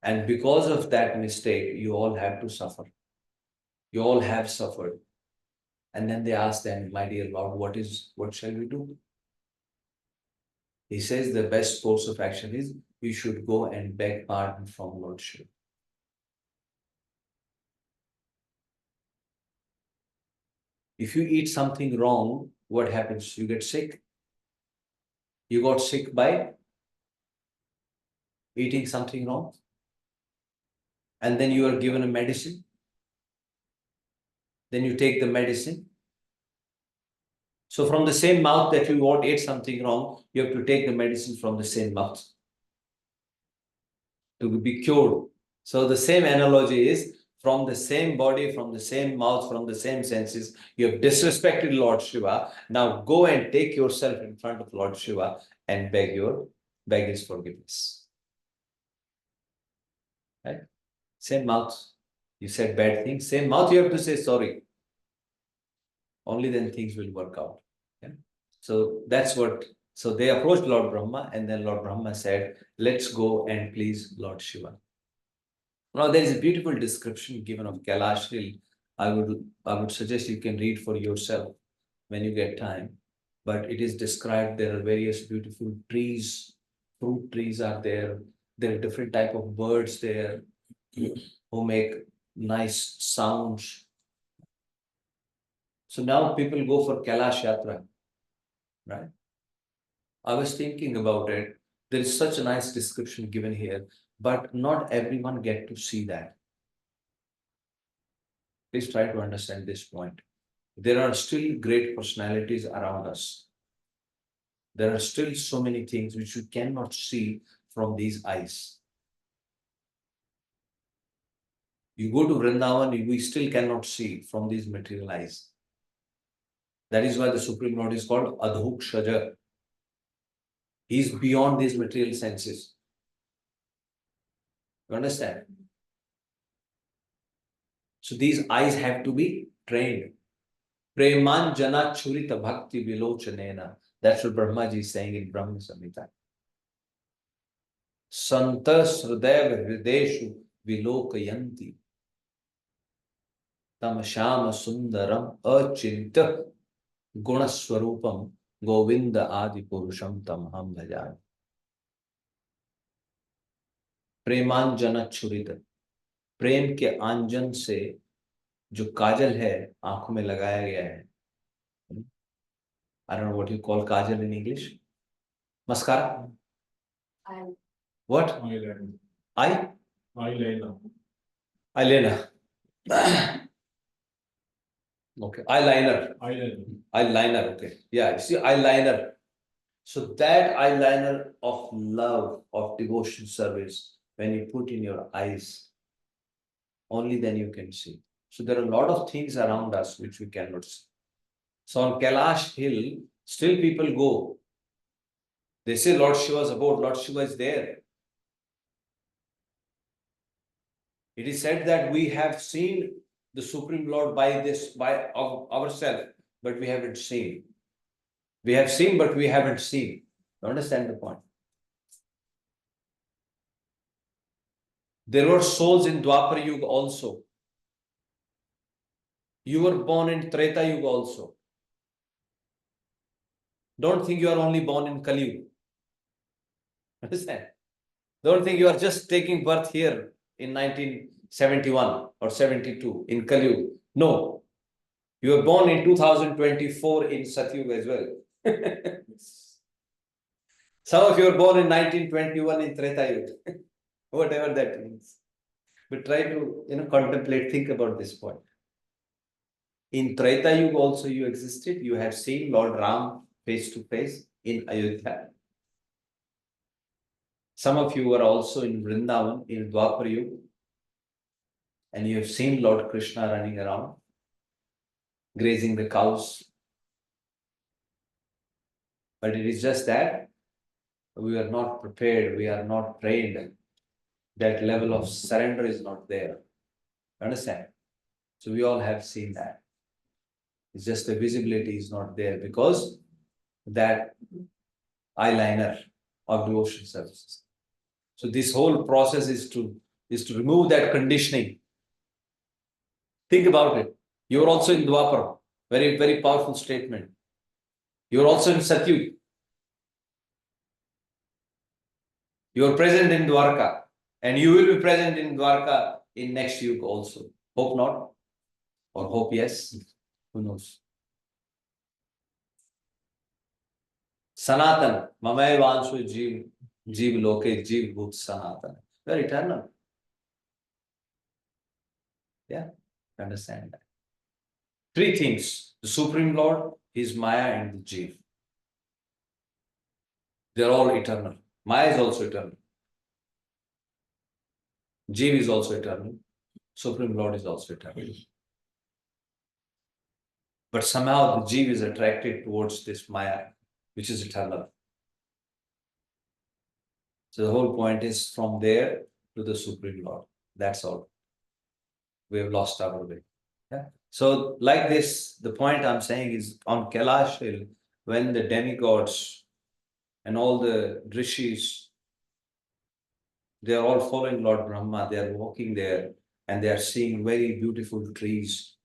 And because of that mistake, you all have to suffer. You all have suffered. And then they ask them, my dear Lord, what shall we do? He says the best course of action is we should go and beg pardon from Lord Shiva. If you eat something wrong, what happens? You get sick. You got sick by eating something wrong. And then you are given a medicine. Then you take the medicine. So from the same mouth that you ate something wrong, you have to take the medicine from the same mouth to be cured. So the same analogy is from the same body, from the same mouth, from the same senses, you have disrespected Lord Shiva. Now go and take yourself in front of Lord Shiva and beg his forgiveness. Right? Same mouth. You said bad things. Same mouth, you have to say sorry. Only then things will work out. Yeah? So that's what. So they approached Lord Brahma, and then Lord Brahma said, let's go and please Lord Shiva. Now there is a beautiful description given of Kailash Hill. I would suggest you can read for yourself when you get time. But it is described, there are various beautiful trees, fruit trees are there. There are different type of birds there who make nice sounds. So now people go for Kailash Yatra, right? I was thinking about it. There is such a nice description given here, but not everyone get to see that. Please try to understand this point. There are still great personalities around us. There are still so many things which you cannot see from these eyes. You go to Vrindavan, we still cannot see from these material eyes. That is why the Supreme Lord is called Adhukshaja. He is beyond these material senses. You understand? So these eyes have to be trained. Premanjana churita bhakti vilochanena. That's what Brahma ji is saying in Brahma Samhita. Santas hridev hrideshu vilokayanti. Tam shama sundaram achinta gunaswarupam govinda adi purusham tam ham bhajami. प्रेमांजना छुरित, प्रेम के आंजन से जो काजल है आंखों में लगाया गया है. I don't know what you call kajal in English. Mascara? What? Eye? Eyeliner. Okay. Eyeliner. Okay. Yeah. You see, eyeliner. So that eyeliner of love, of devotion service, when you put in your eyes, only then you can see. So there are a lot of things around us which we cannot see. So on Kailash Hill, still people go. They say Lord Shiva is about, Lord Shiva is there. It is said that we have seen the Supreme Lord by ourselves, but we haven't seen. We have seen, but we haven't seen. You understand the point? There were souls in Dwapar Yuga also. You were born in Treta Yuga also. Don't think you are only born in Kali Yuga. Understand? Don't think you are just taking birth here in 1971 or 72 in Kali Yuga. No. You were born in 2024 in Satyuga as well. Some of you were born in 1921 in Treta Yuga. Whatever that means. But try to contemplate, think about this point. In Treta Yuga also you existed. You have seen Lord Ram face to face in Ayodhya. Some of you were also in Vrindavan in Dwapar Yuga. And you have seen Lord Krishna running around, grazing the cows. But it is just that we are not prepared, we are not trained. That level of surrender is not there. Understand? So we all have seen that. It's just the visibility is not there because that eyeliner of devotion services. So this whole process is to remove that conditioning. Think about it. You're also in Dwapar. Very, very powerful statement. You're also in Satyuga. You're present in Dwarka. And you will be present in Dwarka in next yuga also. Hope not. Or hope yes. Who knows? Sanatan. Mamay vanshu jeev loke jeev bhut sanatan. They're eternal. Yeah. Understand that. Three things. The Supreme Lord, His Maya and the Jeev. They're all eternal. Maya is also eternal. Jeev is also eternal. Supreme Lord is also eternal. But somehow the Jeev is attracted towards this Maya, which is eternal. So the whole point is from there to the Supreme Lord. That's all. We have lost our way. Yeah? So like this, the point I'm saying is on Kailash Hill, when the demigods and all the rishis, they are all following Lord Brahma, they are walking there and they are seeing very beautiful trees.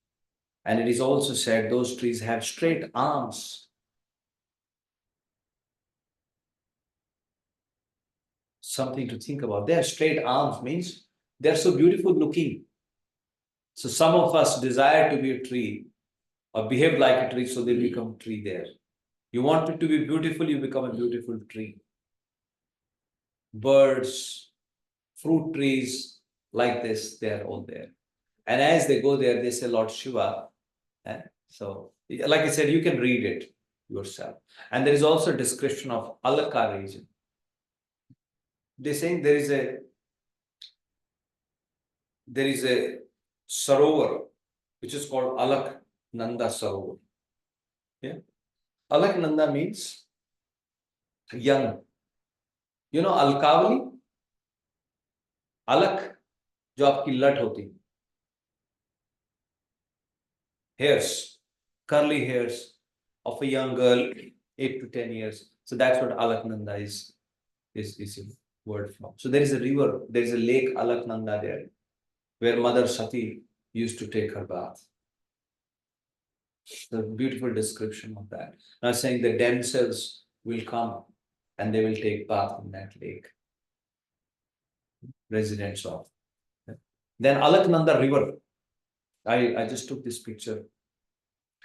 And it is also said those trees have straight arms. Something to think about. They have straight arms means they are so beautiful looking. So some of us desire to be a tree or behave like a tree, so they become tree there. You want it to be beautiful, you become a beautiful tree. Birds, fruit trees like this, they are all there. And as they go there, they say Lord Shiva. So, like I said, you can read it yourself. And there is also a description of Alaka region. They're saying there is a Sarovar, which is called Alak Nanda Sarovar. Yeah. Alak Nanda means young. You know Alkavali? Alak, जो आपकी लट होती है. hairs, curly hairs of a young girl, 8 to 10 years. So that's what Alaknanda is a word from. So there is a river, there is a lake Alaknanda there, where Mother Sati used to take her bath. The beautiful description of that. Now saying the damsels will come and they will take bath in that lake. Residents of. Then Alaknanda river. I just took this picture.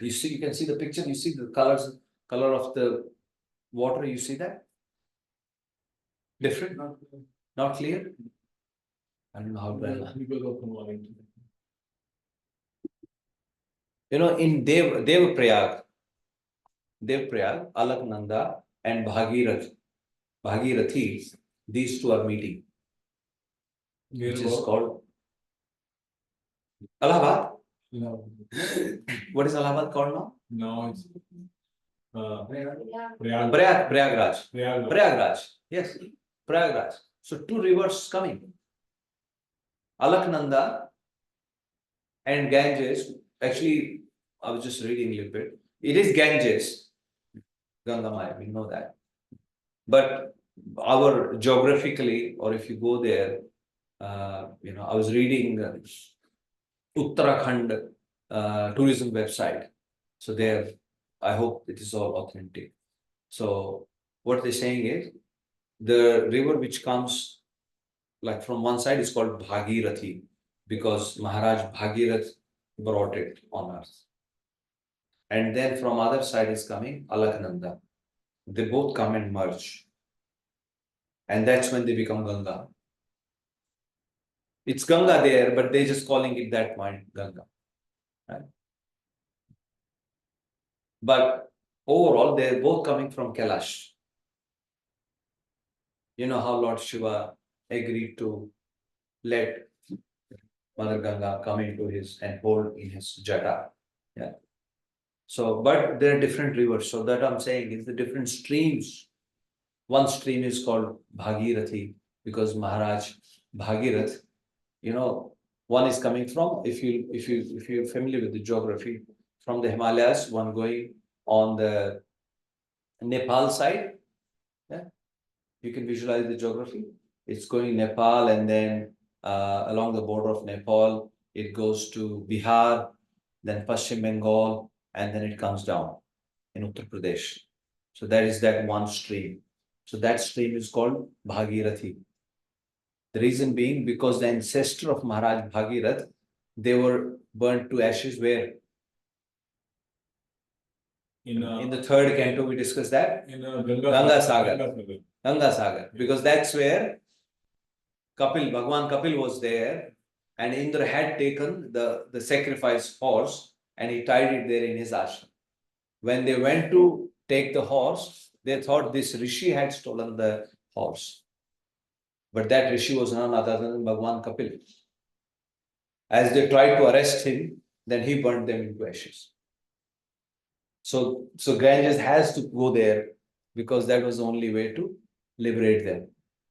You can see the picture, you see the color of the water, you see that? Different? Not clear? I don't know how to. In Dev Prayag, Alaknanda and Bhagirathi, these two are meeting. Which is called Allahabad. No. What is Allahabad called now? No, it's Prayagraj. Yes, Prayagraj. So two rivers coming. Alaknanda and Ganges. Actually, I was just reading a little bit. It is Ganges, Ganga Maya, we know that. But our geographically, or if you go there, I was reading Uttarakhand tourism website. So there, I hope it is all authentic. So what they're saying is, the river which comes like from one side is called Bhagirathi, because Maharaj Bhagirath brought it on earth. And then from other side is coming Alaknanda. They both come and merge. And that's when they become Ganga. It's Ganga there, but they're just calling it that point, Ganga. Right? But overall, they're both coming from Kailash. You know how Lord Shiva agreed to let Mother Ganga come into his and hold in his jata. Yeah. So, but there are different rivers. So that I'm saying is the different streams. One stream is called Bhagirathi because Maharaj Bhagirath, one is coming from, if you're familiar with the geography, from the Himalayas, one going on the Nepal side. Yeah, you can visualize the geography. It's going Nepal, and then along the border of Nepal, it goes to Bihar, then Paschim Bengal, and then it comes down in Uttar Pradesh. So there is that one stream. So that stream is called Bhagirathi. The reason being because the ancestor of Maharaj Bhagirath, they were burnt to ashes where? In the third canto, we discussed that. In Ganga Sagar. Because that's where Bhagwan Kapil was there, and Indra had taken the sacrifice horse and he tied it there in his ashram. When they went to take the horse, they thought this Rishi had stolen the horse. But that Rishi was none other than Bhagwan Kapil. As they tried to arrest him, then he burnt them into ashes. So Ganges has to go there because that was the only way to liberate them.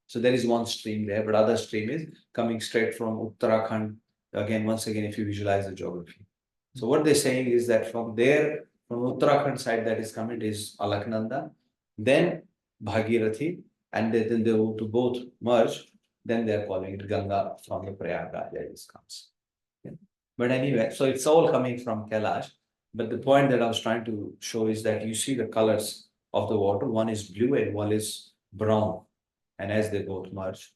So there is one stream there, but other stream is coming straight from Uttarakhand. Once again, if you visualize the geography. So what they're saying is that from Uttarakhand side that is coming is Alaknanda, then Bhagirathi, and then they will to both merge, then they're calling it Ganga from the Prayagraj where this comes. Yeah. But anyway, so it's all coming from Kailash. But the point that I was trying to show is that you see the colors of the water. One is blue and one is brown. And as they both merge.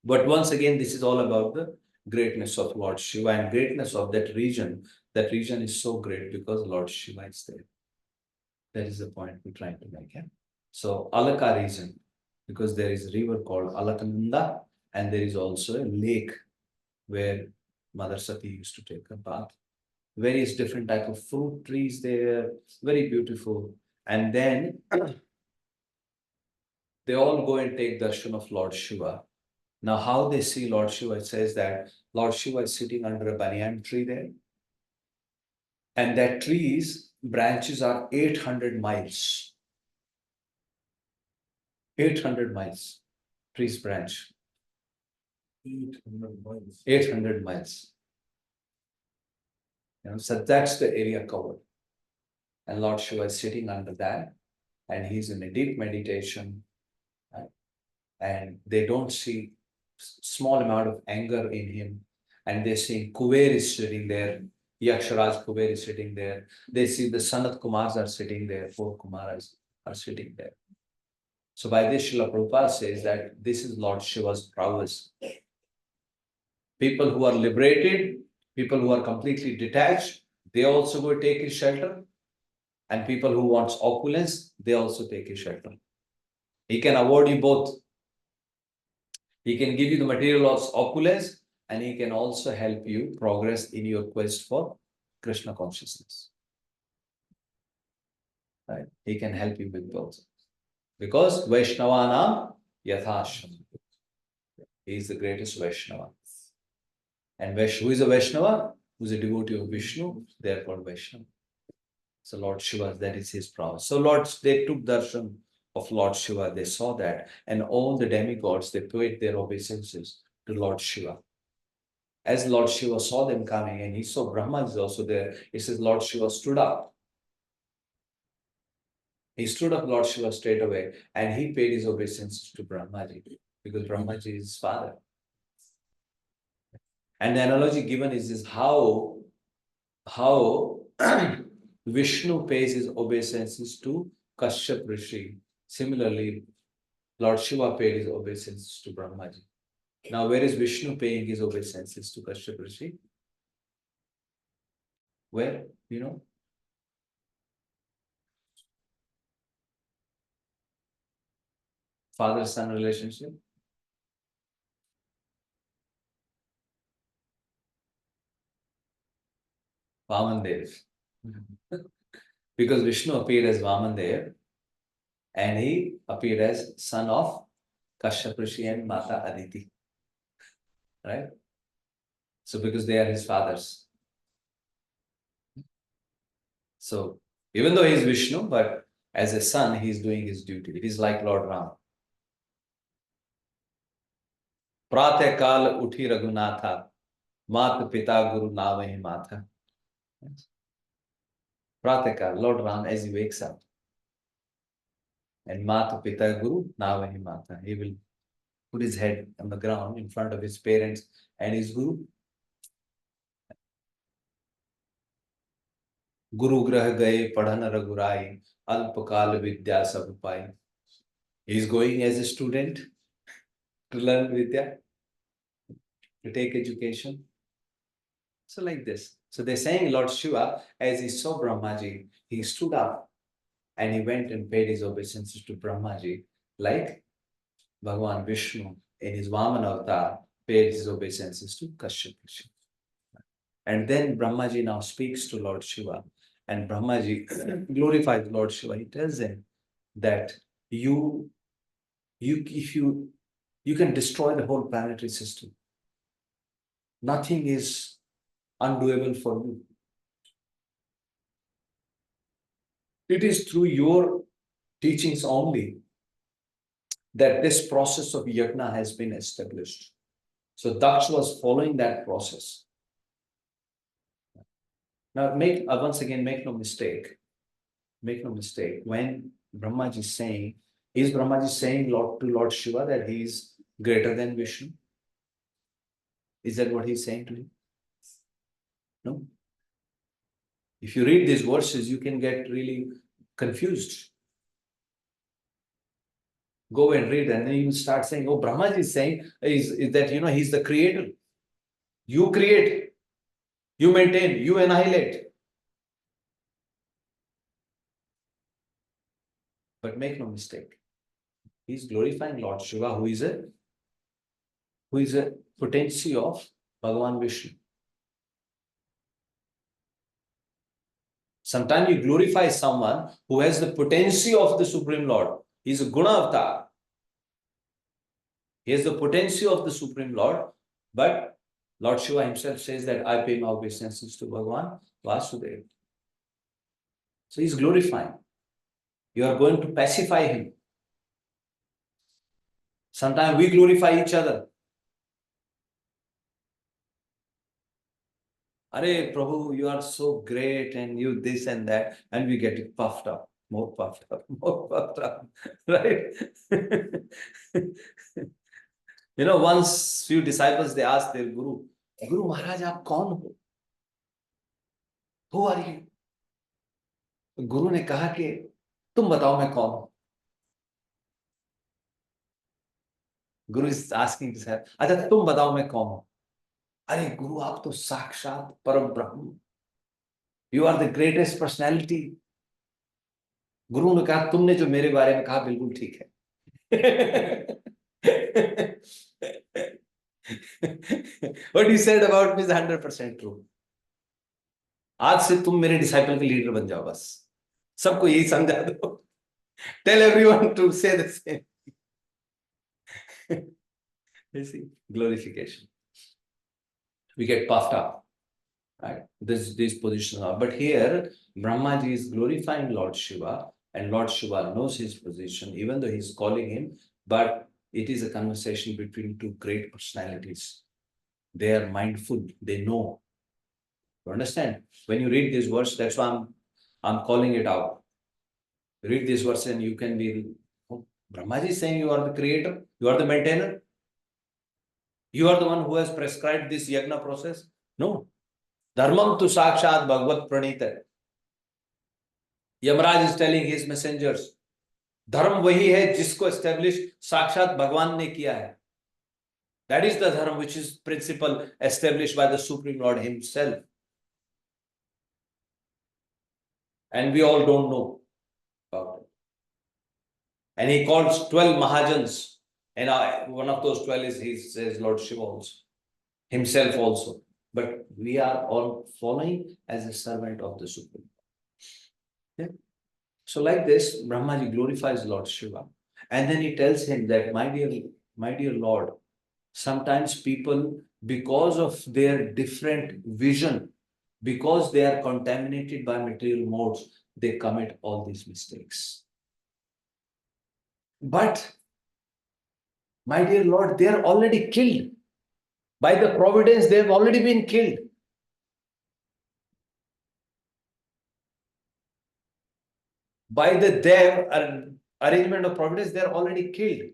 But once again, this is all about the greatness of Lord Shiva and greatness of that region. That region is so great because Lord Shiva is there. That is the point we're trying to make. Yeah? So Alaka region, because there is a river called Alaknanda, and there is also a lake where Mother Sati used to take a bath. Various different type of fruit trees there, very beautiful. And then they all go and take darshan of Lord Shiva. Now, how they see Lord Shiva, it says that Lord Shiva is sitting under a banyan tree there. And that tree's branches are 800 miles. 800 miles. Tree's branch. 800 miles. 800 miles. So that's the area covered. And Lord Shiva is sitting under that, and he's in a deep meditation, right? And they don't see small amount of anger in him, and they see Kuber is sitting there, Yaksharaj Kuber is sitting there. They see the Sanat Kumars are sitting there, 4 Kumaras are sitting there. So by this, Srila Prabhupada says that this is Lord Shiva's prowess. People who are liberated, people who are completely detached, they also go take his shelter. And people who want opulence, they also take his shelter. He can award you both. He can give you the material of opulence, and he can also help you progress in your quest for Krishna consciousness. Right? He can help you with both. Because Vaishnavanam Yathashram. He is the greatest Vaishnava. And who is a Vaishnava? Who is a devotee of Vishnu, they are called Vaishnava. So Lord Shiva, that is his prowess. So they took darshan of Lord Shiva, they saw that, and all the demigods, they paid their obeisances to Lord Shiva. As Lord Shiva saw them coming, and he saw Brahma is also there, it says Lord Shiva stood up. He stood up, Lord Shiva, straight away, and he paid his obeisances to Brahmaji, because Brahmaji is his father. And the analogy given is this, how Vishnu pays his obeisances to Kashyap Rishi. Similarly, Lord Shiva paid his obeisances to Brahmaji. Now, where is Vishnu paying his obeisances to Kashyap Rishi? Where? Father-son relationship? Vamandev. Because Vishnu appeared as Vamandev, and he appeared as son of Kashyap Rishi and Mata Aditi. Right? So because they are his fathers. So even though he is Vishnu, but as a son, he is doing his duty. He is like Lord Ram. Prateh Kal Uthi Raghunatha, Mat Pita Guru Navahi Matha. Prateh Kal, Lord Ram, as he wakes up. And Mat Pita Guru Navahi Matha. He will put his head on the ground in front of his parents and his Guru. Guru Grah Gaye Padhana Raghurai, Alpakal Vidya Sabhupai. He is going as a student to learn Vidya, to take education. So like this. So they're saying Lord Shiva, as he saw Brahmaji, he stood up and he went and paid his obeisances to Brahmaji, like Bhagavan Vishnu in his Vamana avatar paid his obeisances to Kashyap Rishi. And then Brahmaji now speaks to Lord Shiva, and Brahmaji glorifies Lord Shiva. He tells him that you can destroy the whole planetary system. Nothing is undoable for you. It is through your teachings only that this process of yajna has been established. So Dakṣa was following that process. Now, once again, make no mistake. Make no mistake. When Brahmaji is saying to Lord Shiva that he is greater than Vishnu? Is that what he's saying to him? No. If you read these verses, you can get really confused. Go and read, and then you start saying, oh, Brahmaji is saying is that, he's the creator. You create, you maintain, you annihilate. But make no mistake, he's glorifying Lord Shiva, who is a potency of Bhagavan Vishnu. Sometimes you glorify someone who has the potency of the Supreme Lord. He's a Guna Avatar. He has the potency of the Supreme Lord, but Lord Shiva himself says that I pay my obeisances to Bhagavan Vasudeva. So he's glorifying. You are going to pacify him. Sometimes we glorify each other. Arey Prabhu, you are so great and you this and that, and we get puffed up, more puffed up, more puffed up, right? Once few disciples, they asked their Guru, Guru Maharaj, aap kaun ho? Who are you? गुरु ने कहा कि तुम बताओ मैं कौन हूं. गुरु is asking sir, अच्छा तुम बताओ मैं कौन हूं. अरे गुरु, आप तो साक्षात परम ब्रह्म, you are the greatest personality. गुरु ने कहा तुमने जो मेरे बारे में कहा बिल्कुल ठीक है. What you said about me is 100% true. आज से तुम मेरे डिसाइपल के लीडर बन जाओ, बस सबको यही समझा दो. Tell everyone to say the same. You see, glorification. We get puffed up, right? These positions are. But here, Brahmaji is glorifying Lord Shiva, and Lord Shiva knows his position, even though he's calling him. But it is a conversation between two great personalities. They are mindful. They know. You understand? When you read this verse, that's why I'm calling it out. Read this verse and you can be. Brahmaji is saying you are the creator, you are the maintainer. You are the one who has prescribed this yagna process. No. Dharmam tu sakshat bhagavat pranita. Yamaraj is telling his messengers, धर्म वही है जिसको establish साक्षात भगवान ने किया है. That is the dharma which is principle established by the Supreme Lord himself. And we all don't know about it. And he calls 12 Mahajans. And one of those 12 is, he says, Lord Shiva also. Himself also. But we are all following as a servant of the Supreme. Yeah? So like this, Brahmaji glorifies Lord Shiva. And then he tells him that, my dear Lord, sometimes people, because of their different vision, because they are contaminated by material modes, they commit all these mistakes. But, my dear Lord, they are already killed. By the providence, they have already been killed. By the arrangement of providence, they are already killed.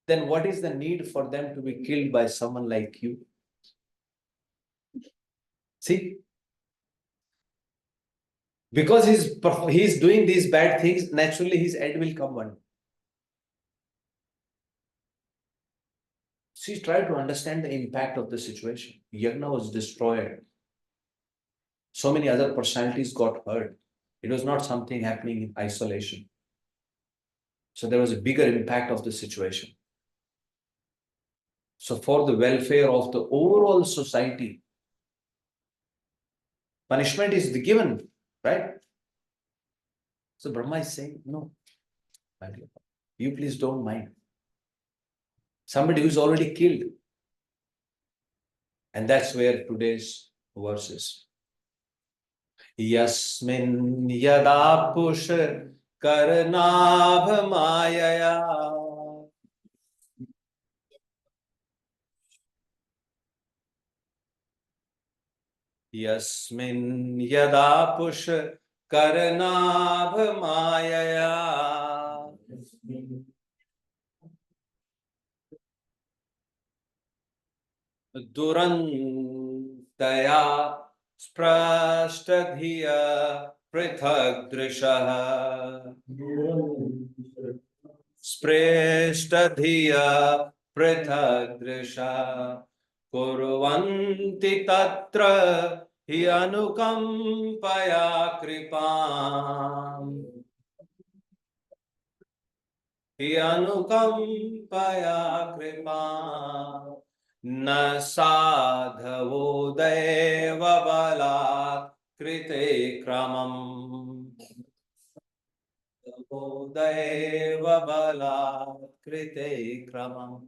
Then what is the need for them to be killed by someone like you? See? Because he's doing these bad things, naturally his end will come one. See, try to understand the impact of the situation. Yagna was destroyed. So many other personalities got hurt. It was not something happening in isolation. So there was a bigger impact of the situation. So for the welfare of the overall society, punishment is given, right? So Brahma is saying, no, you please don't mind. Somebody who's already killed. And that's where today's verse is. Yasmin yada push karnabh mayaya Yasmin yada push karnabh mayaya Durantaya sprashtadhiya prithak drishah Sprashtadhiya prithak drishah Kurvanti tatra hi anukampaya kripam Hi anukampaya kripam Na sadhavo deva balat krite kramam Deva balat krite kramam.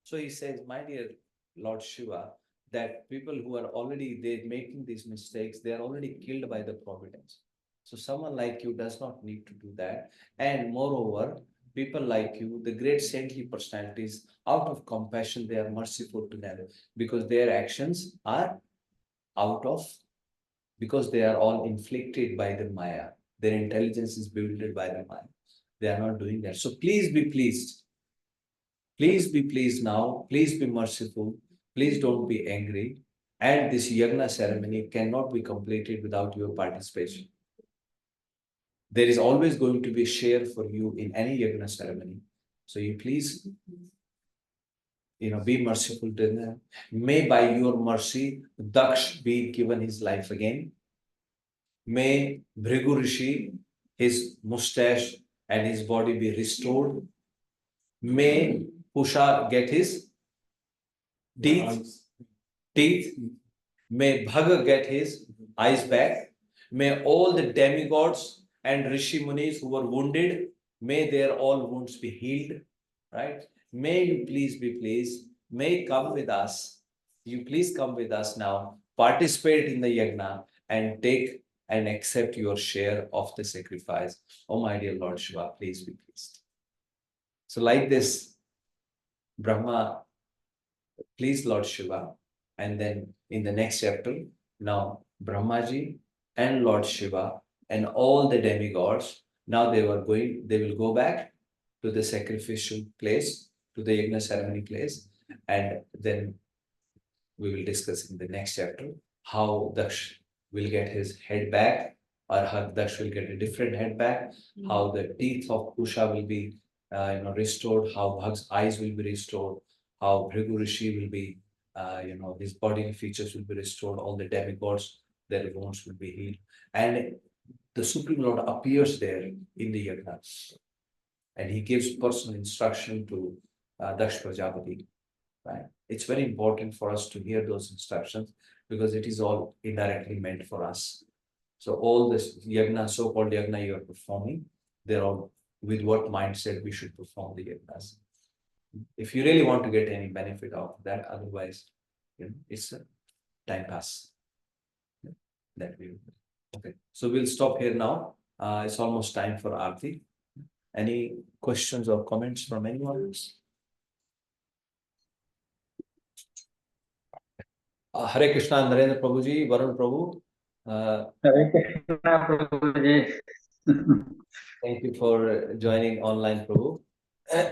So he says, my dear Lord Shiva, that people who are already making these mistakes, they are already killed by the providence. So someone like you does not need to do that. And moreover, people like you, the great saintly personalities, out of compassion, they are merciful to them because their actions are out of, because they are all inflicted by the Maya. Their intelligence is bewildered by the Maya. They are not doing that. So please be pleased. Please be pleased now. Please be merciful. Please don't be angry. And this yagna ceremony cannot be completed without your participation. There is always going to be a share for you in any yagna ceremony. So you please, be merciful to them. May by your mercy, Daksh be given his life again. May Bhrigu Rishi, his mustache and his body be restored. May Pusha get his teeth. May Bhaga get his eyes back. May all the demigods and Rishi Munis who were wounded, may their all wounds be healed. Right? May you please be pleased. May come with us. You please come with us now. Participate in the yagna and take and accept your share of the sacrifice. Oh, my dear Lord Shiva, please be pleased. So like this, Brahma please Lord Shiva. And then in the next chapter, now Brahmaji and Lord Shiva and all the demigods, now they will go back to the sacrificial place, to the yagna ceremony place. And then we will discuss in the next chapter how Daksh will get his head back, or how Daksh will get a different head back, how the teeth of Pusha will be restored, how Bhag's eyes will be restored, how Bhrigu Rishi will be, his bodily features will be restored, all the demigods, their wounds will be healed. And the Supreme Lord appears there in the yagna. And he gives personal instruction to Daksh Prajapati. Right? It's very important for us to hear those instructions because it is all indirectly meant for us. So all this yagna, so-called yagna you are performing, they're all with what mindset we should perform the yagnas. If you really want to get any benefit out of that, otherwise, it's a time pass. That we okay. So we'll stop here now. It's almost time for Aarti. Any questions or comments from anyone else? Hare Krishna, Narendra Prabhuji, Varun Prabhu. Hare Krishna, Prabhuji. Thank you for joining online, Prabhu.